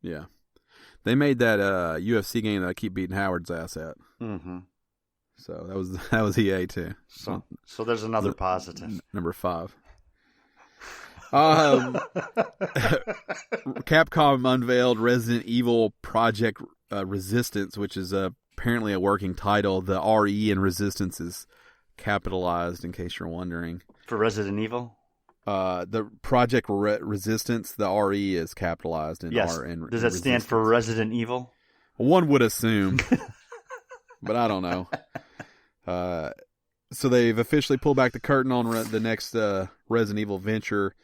Yeah. They made that UFC game that I keep beating Howard's ass at. Mm-hmm. So that was EA too. So there's another positive. Number 5. Capcom unveiled Resident Evil Project Resistance, which is apparently a working title. The RE in Resistance is capitalized, in case you're wondering. For Resident Evil? The Project Resistance, the RE is capitalized in yes. R. And does that stand for Resident Evil? One would assume, but I don't know. So they've officially pulled back the curtain on the next Resident Evil venture.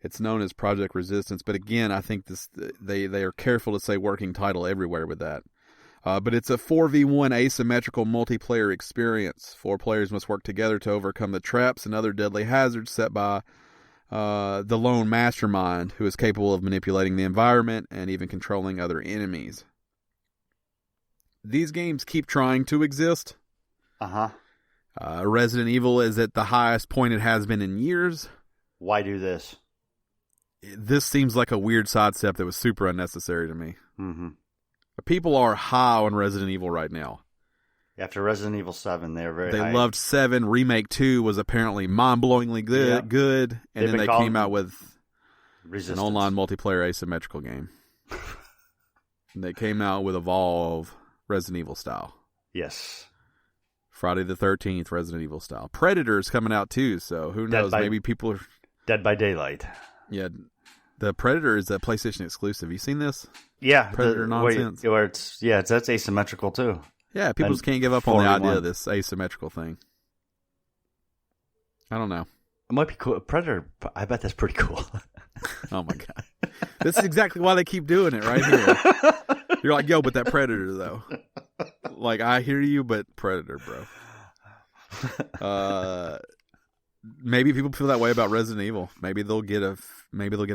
It's known as Project Resistance, but again, I think they are careful to say working title everywhere with that. But it's a 4v1 asymmetrical multiplayer experience. 4 players must work together to overcome the traps and other deadly hazards set by the lone mastermind, who is capable of manipulating the environment and even controlling other enemies. These games keep trying to exist. Resident Evil is at the highest point it has been in years. Why do this? this seems like a weird sidestep that was super unnecessary to me. Mm-hmm. People are high on Resident Evil right now. After Resident Evil 7, they're very They high. loved 7. Remake 2 was apparently mind-blowingly good. And then they came out with Resistance. An online multiplayer asymmetrical game. And they came out with Evolve Resident Evil style. Yes. Friday the 13th Resident Evil style. Predator's coming out too, so who knows? Maybe people are... Dead by Daylight. Yeah. The Predator is a PlayStation exclusive. You seen this? Yeah. Predator nonsense. Where that's asymmetrical too. Yeah, people just can't give up on the idea of this asymmetrical thing. I don't know. It might be cool. Predator, I bet that's pretty cool. Oh my God. This is exactly why they keep doing it right here. You're like, yo, but that Predator though. Like, I hear you, but Predator, bro. Maybe people feel that way about Resident Evil. Maybe they'll get a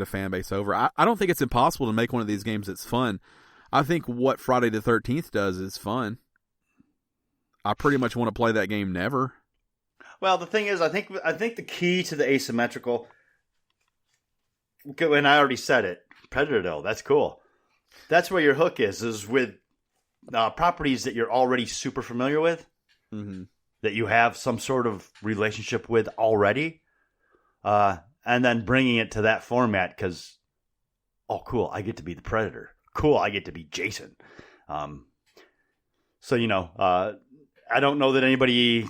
fan base over. I don't think it's impossible to make one of these games that's fun. I think what Friday the 13th does is fun. I pretty much want to play that game never. Well, the thing is, I think the key to the asymmetrical, and I already said it, Predator though, that's cool. That's where your hook is with properties that you're already super familiar with, mm-hmm. that you have some sort of relationship with already, and then bringing it to that format because, oh, cool, I get to be the Predator. Cool, I get to be Jason. So, I don't know that anybody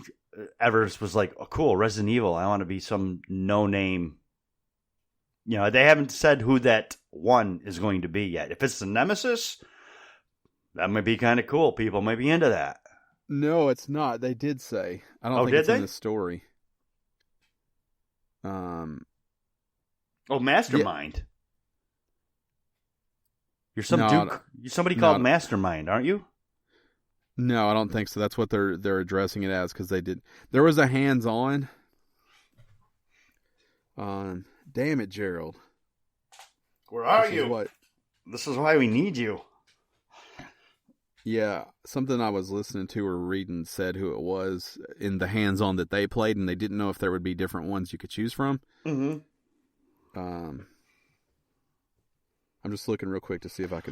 ever was like, oh, cool, Resident Evil, I want to be some no-name. They haven't said who that one is going to be yet. If it's the Nemesis, that might be kind of cool. People might be into that. No, it's not. They did say. I don't think it's in the story. Mastermind. Yeah. You're some dude. You're somebody called Mastermind, aren't you? No, I don't think so. That's what they're addressing it as because they did. There was a hands-on. Damn it, Gerald. Where are you? This is why we need you. Yeah, something I was listening to or reading said who it was in the hands-on that they played, and they didn't know if there would be different ones you could choose from. Mm-hmm. I'm just looking real quick to see if I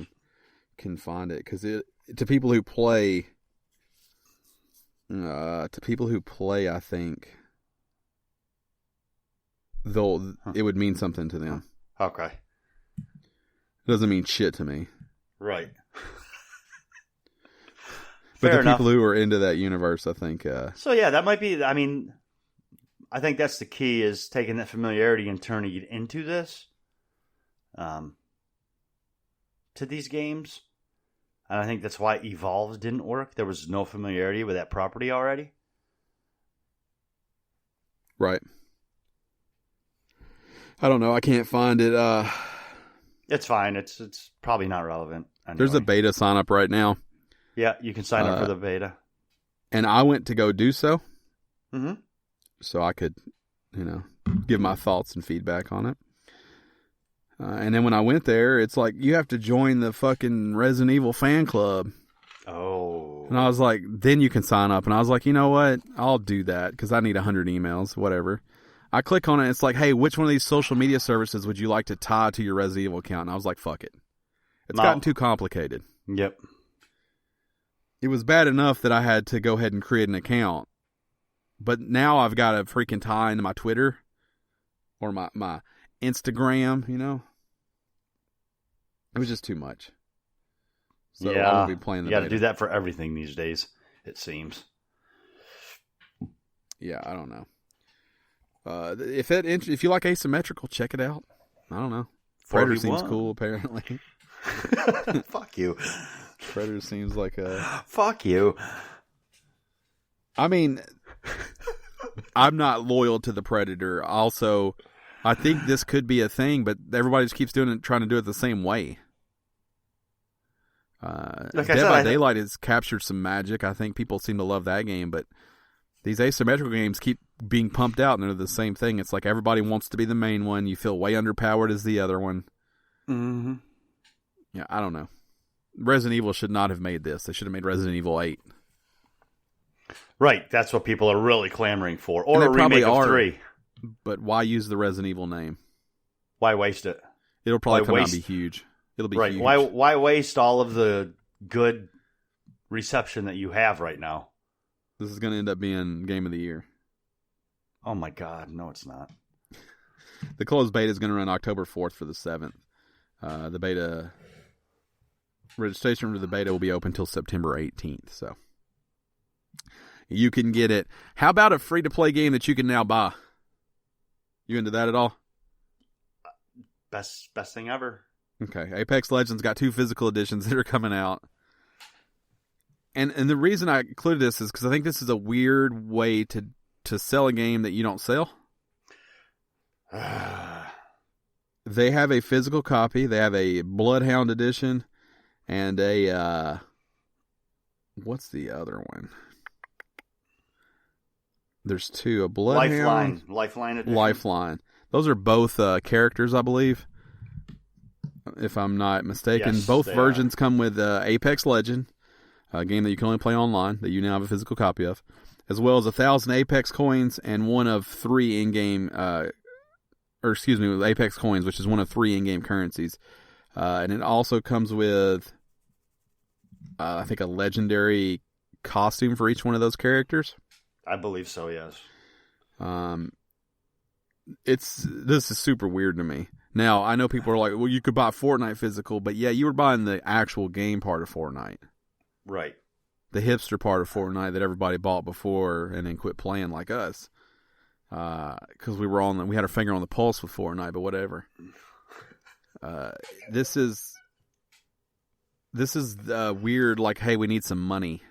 can find it because to people who play, I think it would mean something to them. Okay. It doesn't mean shit to me. Right. But the people who are into that universe, I think. So yeah, that might be. I mean, I think that's the key: is taking that familiarity and turning it into this, to these games. And I think that's why Evolve didn't work. There was no familiarity with that property already. Right. I don't know. I can't find it. It's fine. It's probably not relevant. Anyway. There's a beta sign up right now. Yeah, you can sign up for the beta. And I went to go do so. Mm-hmm. So I could, give my thoughts and feedback on it. And then when I went there, it's like, you have to join the fucking Resident Evil fan club. Oh. And I was like, then you can sign up. And I was like, you know what? I'll do that because I need 100 emails, whatever. I click on it. And it's like, hey, which one of these social media services would you like to tie to your Resident Evil account? And I was like, fuck it. It's gotten too complicated. Yep. It was bad enough that I had to go ahead and create an account. But now I've got to freaking tie into my Twitter or my Instagram, It was just too much. So yeah, I won't be playing the you got to beta. do that for everything these days, it seems. Yeah, I don't know. If you like asymmetrical, check it out. I don't know. Predator seems cool, apparently. Fuck you. Predator seems like a... Fuck you. I mean, I'm not loyal to the Predator. Also, I think this could be a thing, but everybody just keeps trying to do it the same way. Dead by Daylight has captured some magic. I think people seem to love that game, but these asymmetrical games keep being pumped out, and they're the same thing. It's like everybody wants to be the main one. You feel way underpowered as the other one. Mm-hmm. Yeah, I don't know. Resident Evil should not have made this. They should have made Resident Evil 8. Right, that's what people are really clamoring for. Or a remake of 3. But why use the Resident Evil name? Why waste it? It'll probably come out and be huge. It'll be huge. Why waste all of the good reception that you have right now? This is going to end up being Game of the Year. Oh my God, no, it's not. The closed beta is going to run October 4th for the 7th. The beta registration for the beta will be open until September 18th. So you can get it. How about a free-to-play game that you can now buy? You into that at all? Best thing ever. Okay, Apex Legends got 2 physical editions that are coming out. And the reason I included this is because I think this is a weird way to sell a game that you don't sell. They have a physical copy. They have a Bloodhound edition and a what's the other one? There's 2, a Bloodhound, Lifeline edition. Lifeline. Those are both characters, I believe, if I'm not mistaken. Yes, both versions come with Apex Legend, a game that you can only play online that you now have a physical copy of, as well as 1,000 Apex coins and one of 3 in-game, with Apex coins, which is one of 3 in-game currencies. And it also comes with, I think, a legendary costume for each one of those characters. I believe so, yes. This is super weird to me. Now, I know people are like, well, you could buy Fortnite physical, but yeah, you were buying the actual game part of Fortnite. Right. The hipster part of Fortnite that everybody bought before and then quit playing like us. Because we had our finger on the pulse with Fortnite, but whatever. This is weird, like, hey, we need some money.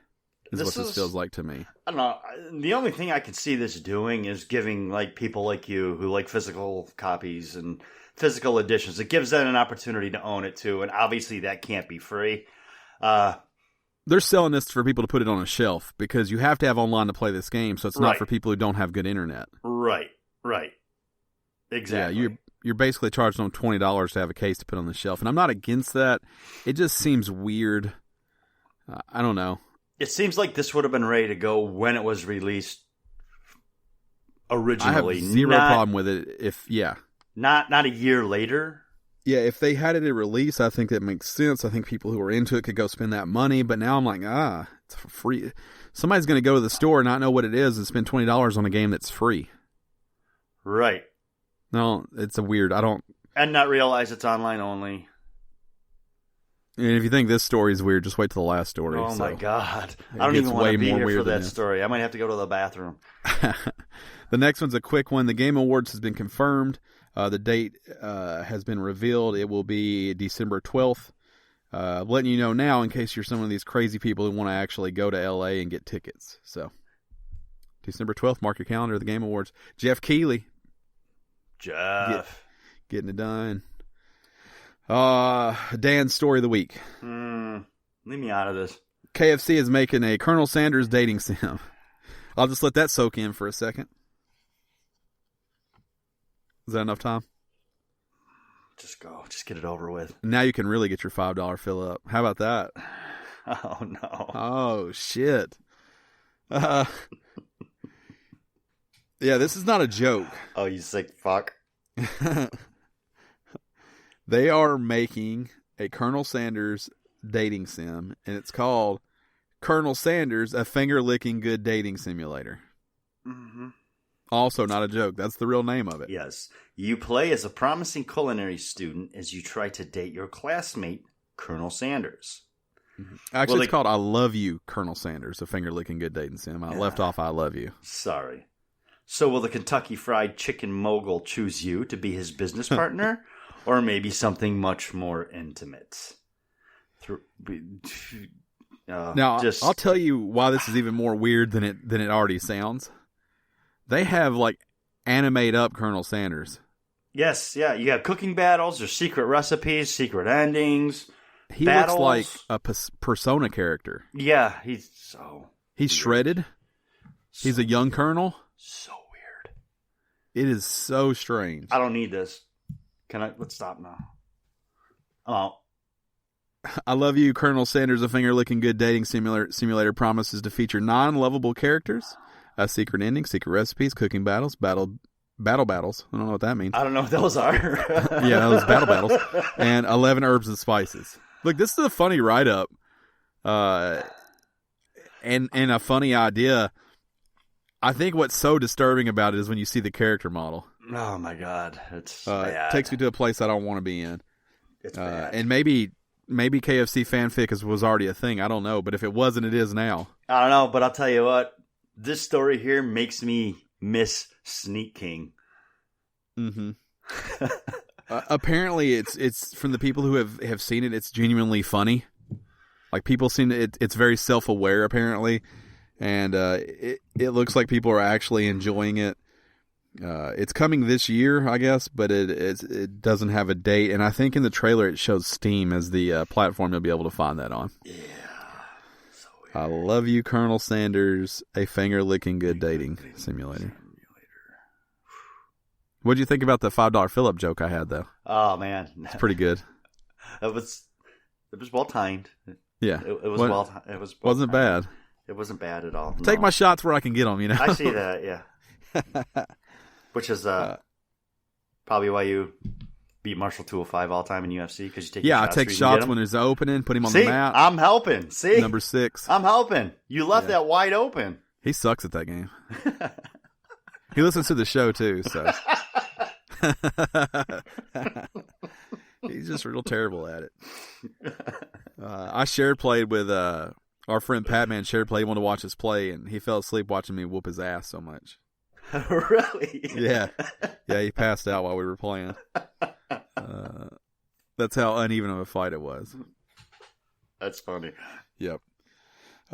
This feels like to me. I don't know. The only thing I could see this doing is giving like people like you who like physical copies and physical editions. It gives them an opportunity to own it too, and obviously that can't be free. They're selling this for people to put it on a shelf because you have to have online to play this game, so it's not for people who don't have good internet. Right. Exactly. Yeah, you're basically charging them $20 to have a case to put on the shelf, and I'm not against that. It just seems weird. I don't know. It seems like this would have been ready to go when it was released originally. I have zero problem with it Not a year later. Yeah, if they had it at release, I think that makes sense. I think people who are into it could go spend that money, but now I'm like, it's free. Somebody's going to go to the store and not know what it is and spend $20 on a game that's free. Right. No, it's and not realize it's online only. And if you think this story is weird, just wait till the last story. Oh my God. I don't even want to be here for that story. I might have to go to the bathroom. The next one's a quick one. The Game Awards has been confirmed. The date has been revealed. It will be December 12th. Letting you know now in case you're some of these crazy people who want to actually go to LA and get tickets. So, December 12th, mark your calendar, the Game Awards. Jeff Keighley. Getting it done. Dan's story of the week. Leave me out of this. KFC is making a Colonel Sanders dating sim. I'll just let that soak in for a second. Is that enough time? Just go. Just get it over with. Now you can really get your $5 fill up. How about that? Oh, no. Oh, shit. Yeah, this is not a joke. Oh, you sick fuck. They are making a Colonel Sanders dating sim, and it's called Colonel Sanders, a finger-licking good dating simulator. Mm-hmm. Also not a joke. That's the real name of it. Yes. You play as a promising culinary student as you try to date your classmate, Colonel Sanders. Mm-hmm. Actually, it's called I Love You, Colonel Sanders, a finger-licking good dating sim. I left off I Love You. Sorry. So will the Kentucky Fried Chicken mogul choose you to be his business partner? Or maybe something much more intimate? Now, I'll tell you why this is even more weird than it already sounds. They have, like, animate up Colonel Sanders. Yes, yeah. You have cooking battles, there's secret recipes, secret endings. He looks like a Persona character. Yeah, he's weird. shredded. He's a young colonel. So weird. It is so strange. I don't need this. Let's stop now. Oh. I Love You, Colonel Sanders, a finger-licking good dating simulator promises to feature non-lovable characters, a secret ending, secret recipes, cooking battles, battle battle battles. I don't know what that means. I don't know what those are. Yeah, those battle battles. And 11 herbs and spices. Look, this is a funny write-up. And a funny idea. I think what's so disturbing about it is when you see the character model. Oh my God, it's bad. It takes me to a place I don't want to be in. It's bad. And maybe KFC fanfic was already a thing. I don't know, but if it wasn't, it is now. I don't know, but I'll tell you what. This story here makes me miss Sneak King. Mm-hmm. Apparently, it's from the people who have seen it. It's genuinely funny. Like people seen it. It's very self-aware apparently, and it looks like people are actually enjoying it. It's coming this year, I guess, but it doesn't have a date. And I think in the trailer it shows Steam as the platform you'll be able to find that on. Yeah. So weird. I love you, Colonel Sanders. A finger-licking good dating simulator. What'd you think about the $5 fill-up joke I had, though? Oh, man. It's pretty good. It was well timed. Yeah. It was well wasn't bad. It wasn't bad at all. Take my shots where I can get them, you know? I see that, yeah. Which is probably why you beat Marshall 205 all time in UFC, because you take I take shots when there's an opening, put him on the map. I'm helping. See? Number 6. I'm helping. You left that wide open. He sucks at that game. He listens to the show, too, so... He's just real terrible at it. I shared played with our friend Patman. Shared play. He wanted to watch us play, and he fell asleep watching me whoop his ass so much. Really? Yeah. He passed out while we were playing. That's how uneven of a fight it was. That's funny. Yep.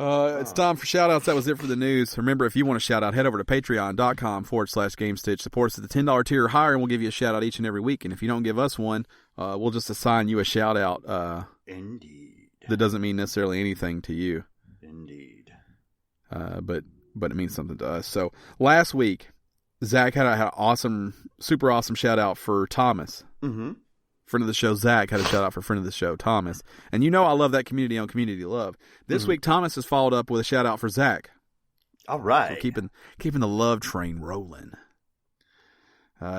It's time for shout-outs. That was it for the news. Remember, if you want a shout-out, head over to patreon.com/GameStitch. Support us at the $10 tier or higher, and we'll give you a shout-out each and every week. And if you don't give us one, we'll just assign you a shout-out. Indeed. That doesn't mean necessarily anything to you. Indeed. But it means something to us. So, last week, Zach had an super awesome shout-out for Thomas. Mm-hmm. Friend of the show, Zach, had a shout out for friend of the show, Thomas. And you know I love that community on Community Love. This week, Thomas has followed up with a shout out for Zach. All right. So keeping the love train rolling.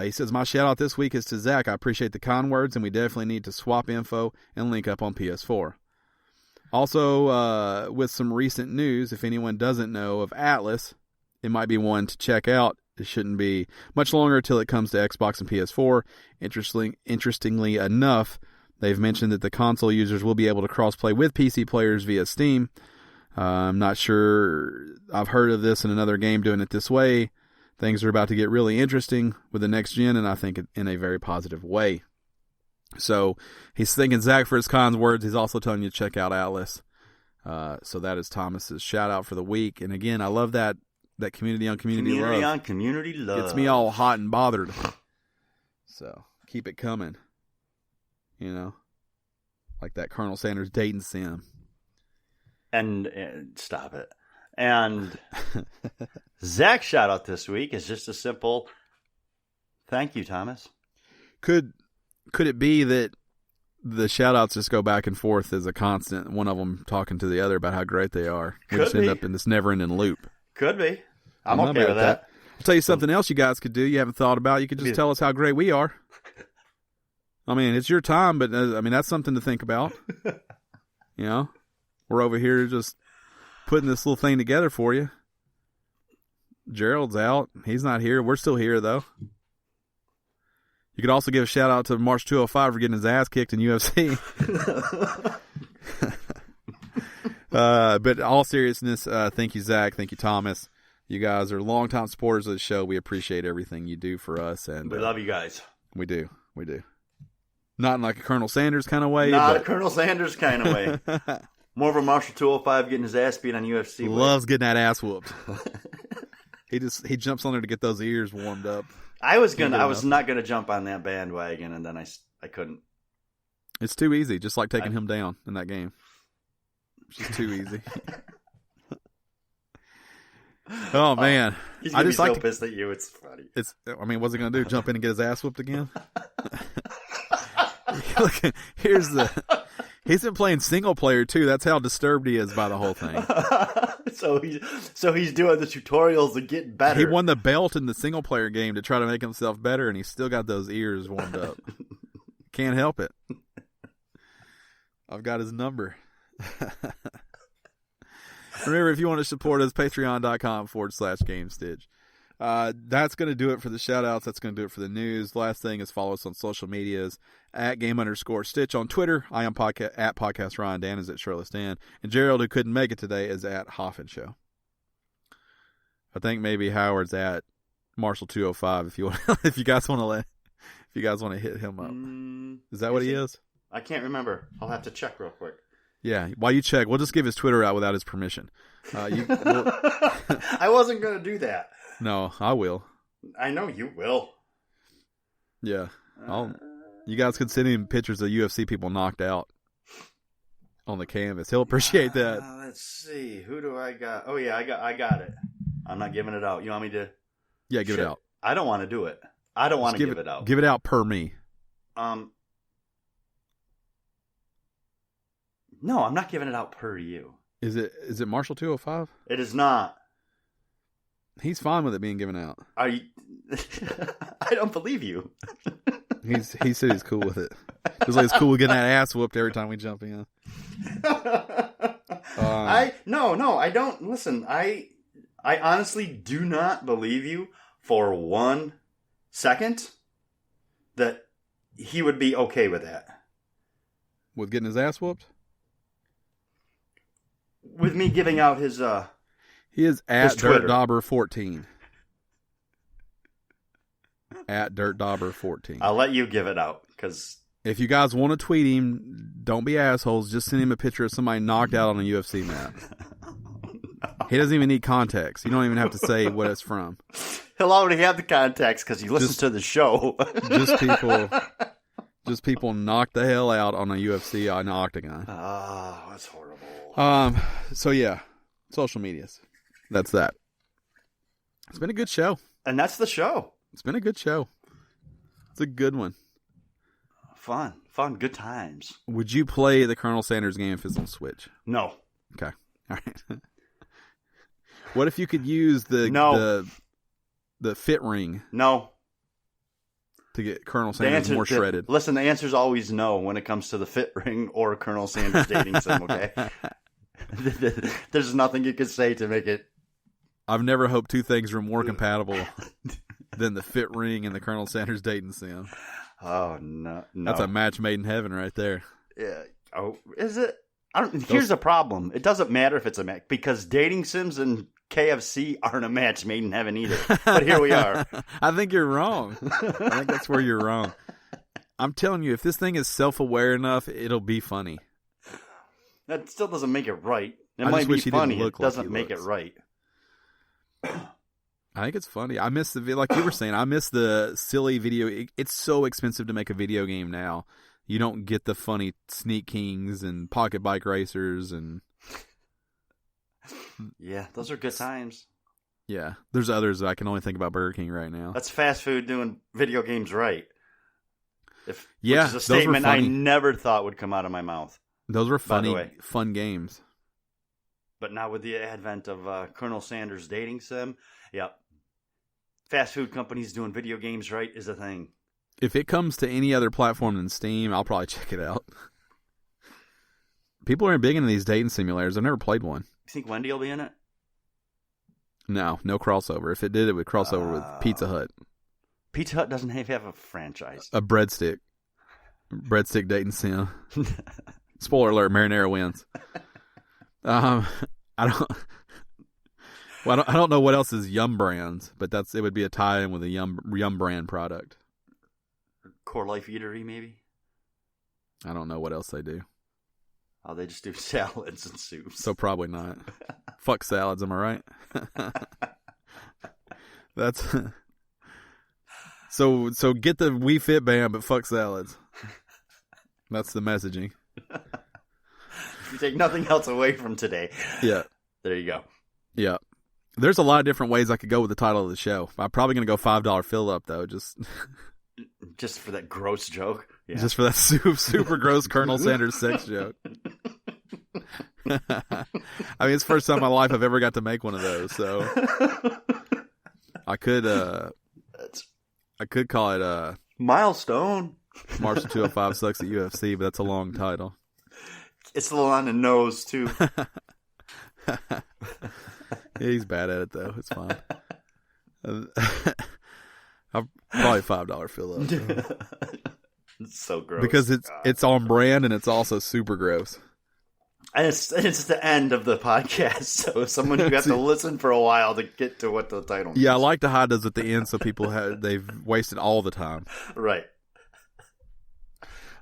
He says, my shout out this week is to Zach. I appreciate the kind words, and we definitely need to swap info and link up on PS4. Also, with some recent news, if anyone doesn't know of Atlas, it might be one to check out. It shouldn't be much longer until it comes to Xbox and PS4. Interestingly enough, they've mentioned that the console users will be able to cross-play with PC players via Steam. I'm not sure. I've heard of this in another game doing it this way. Things are about to get really interesting with the next gen, and I think in a very positive way. So he's thanking Zach for his kind words. He's also telling you to check out Atlas. So that is Thomas's shout-out for the week. And again, I love that community on Community Love. Community on Community Love. Gets me all hot and bothered. So, keep it coming. You know? Like that Colonel Sanders dating sim. And stop it. And Zach's shout out this week is just a simple thank you, Thomas. Could it be that the shout outs just go back and forth as a constant, one of them talking to the other about how great they are? We just end up in this never ending loop. Could be. I'm okay with that. I'll tell you something else you guys could do you haven't thought about. You could just tell us how great we are. I mean, it's your time, but that's something to think about. You know, we're over here just putting this little thing together for you. Gerald's out. He's not here. We're still here, though. You could also give a shout out to March 205 for getting his ass kicked in UFC. But all seriousness, thank you, Zach. Thank you, Thomas. You guys are longtime supporters of the show. We appreciate everything you do for us, and we love you guys. We do. Not in like a Colonel Sanders kind of way. Not a Colonel Sanders kind of way. More of a Marshall 205 getting his ass beat on UFC. Loves getting that ass whooped. He jumps on there to get those ears warmed up. I was not gonna jump on that bandwagon, and then I couldn't. It's too easy, just like taking him down in that game. It's just too easy. Oh man, he's gonna be so pissed at you. It's funny. What's he gonna do? Jump in and get his ass whooped again? Look, here's He's been playing single player too. That's how disturbed he is by the whole thing. So he's doing the tutorials and getting better. He won the belt in the single player game to try to make himself better, and he's still got those ears warmed up. Can't help it. I've got his number. Remember, if you want to support us, patreon.com/Gamestitch. That's going to do it for the shout-outs. That's going to do it for the news. Last thing is follow us on social medias at @game_stitch on Twitter. I am at Podcast Ryan. Dan is at Shirtless Dan. And Gerald, who couldn't make it today, is at Hoffin Show. I think maybe Howard's at Marshall 205 if you guys want to hit him up. Is that what he is? I can't remember. I'll have to check real quick. Yeah, while you check, we'll just give his Twitter out without his permission. I wasn't going to do that. No, I will. I know you will. Yeah. You guys can send him pictures of UFC people knocked out on the canvas. He'll appreciate that. Let's see. Who do I got? Oh, yeah, I got it. I'm not giving it out. You want me to? Yeah, give it out. I don't want to do it. I don't want to give it out. Give it out per me. No, I'm not giving it out per you. Is it Marshall 205? It is not. He's fine with it being given out. Are you? I don't believe you. He said he's cool with it. Just like it's cool with getting that ass whooped every time we jump in. No, I don't. Listen, I honestly do not believe you for 1 second that he would be okay with that. With getting his ass whooped? With me giving out his he is at DirtDauber14. At DirtDauber14. I'll let you give it out, because if you guys want to tweet him, don't be assholes. Just send him a picture of somebody knocked out on a UFC mat. He doesn't even need context. You don't even have to say what it's from. He'll already have the context because he listens to the show. just people knocked the hell out on a UFC on an octagon. Oh, that's horrible. So yeah, social medias. That's that. It's been a good show. And that's the show. It's been a good show. It's a good one. Fun, good times. Would you play the Colonel Sanders game if it's on Switch? No. Okay. All right. What if you could use the fit ring? No. To get Colonel Sanders more shredded. Listen, the answer's always no when it comes to the fit ring or Colonel Sanders dating sim, okay? There's nothing you can say to make it. I've never hoped two things were more compatible than the fit ring and the Colonel Sanders dating sim. Oh, no. That's a match made in heaven right there. Yeah. Oh, is it? Here's the problem. It doesn't matter if it's a match, because dating sims and KFC aren't a match made in heaven either. But here we are. I think you're wrong. I think that's where you're wrong. I'm telling you, if this thing is self-aware enough, it'll be funny. That still doesn't make it right. It might be funny. It doesn't make it right. I think it's funny. I miss like you were saying, I miss the silly video. It's so expensive to make a video game now. You don't get the funny Sneak Kings and Pocket Bike Racers and... Yeah, those are good times. Yeah, there's others that I can only think about Burger King right now. That's fast food doing video games right. Which is a those statement were I funny. never thought would come out of my mouth. Those were funny, fun games. But now with the advent of Colonel Sanders dating sim, yep. Fast food companies doing video games right is a thing. If it comes to any other platform than Steam, I'll probably check it out. People are big into these dating simulators. I've never played one. You think Wendy will be in it? No crossover. If it did, it would cross over with Pizza Hut. Pizza Hut doesn't have a franchise. A breadstick dating sim. Spoiler alert: marinara wins. I don't know what else is Yum Brands, but it would be a tie-in with a Yum Brand product. Core Life Eatery, maybe. I don't know what else they do. Oh, they just do salads and soups. So probably not. Fuck salads, am I right? That's so get the Wii Fit band, but fuck salads. That's the messaging. If you take nothing else away from today. Yeah. There you go. Yeah. There's a lot of different ways I could go with the title of the show. I'm probably going to go $5 fill up though, just for that gross joke. Yeah. Just for that super gross Colonel Sanders sex joke. I mean, it's the first time in my life I've ever got to make one of those, so I could call it Milestone. Marshall 205 sucks at UFC, but that's a long title. It's a little on the nose too. Yeah, he's bad at it though. It's fine. I'll probably $5 fill up. It's so gross because it's on brand and it's also super gross. And it's the end of the podcast, so someone who got to listen for a while to get to what the title means. Yeah, I like to hide those at the end so people they've wasted all the time. Right.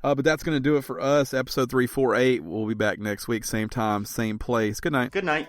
But that's going to do it for us. Episode 348. We'll be back next week, same time, same place. Good night. Good night.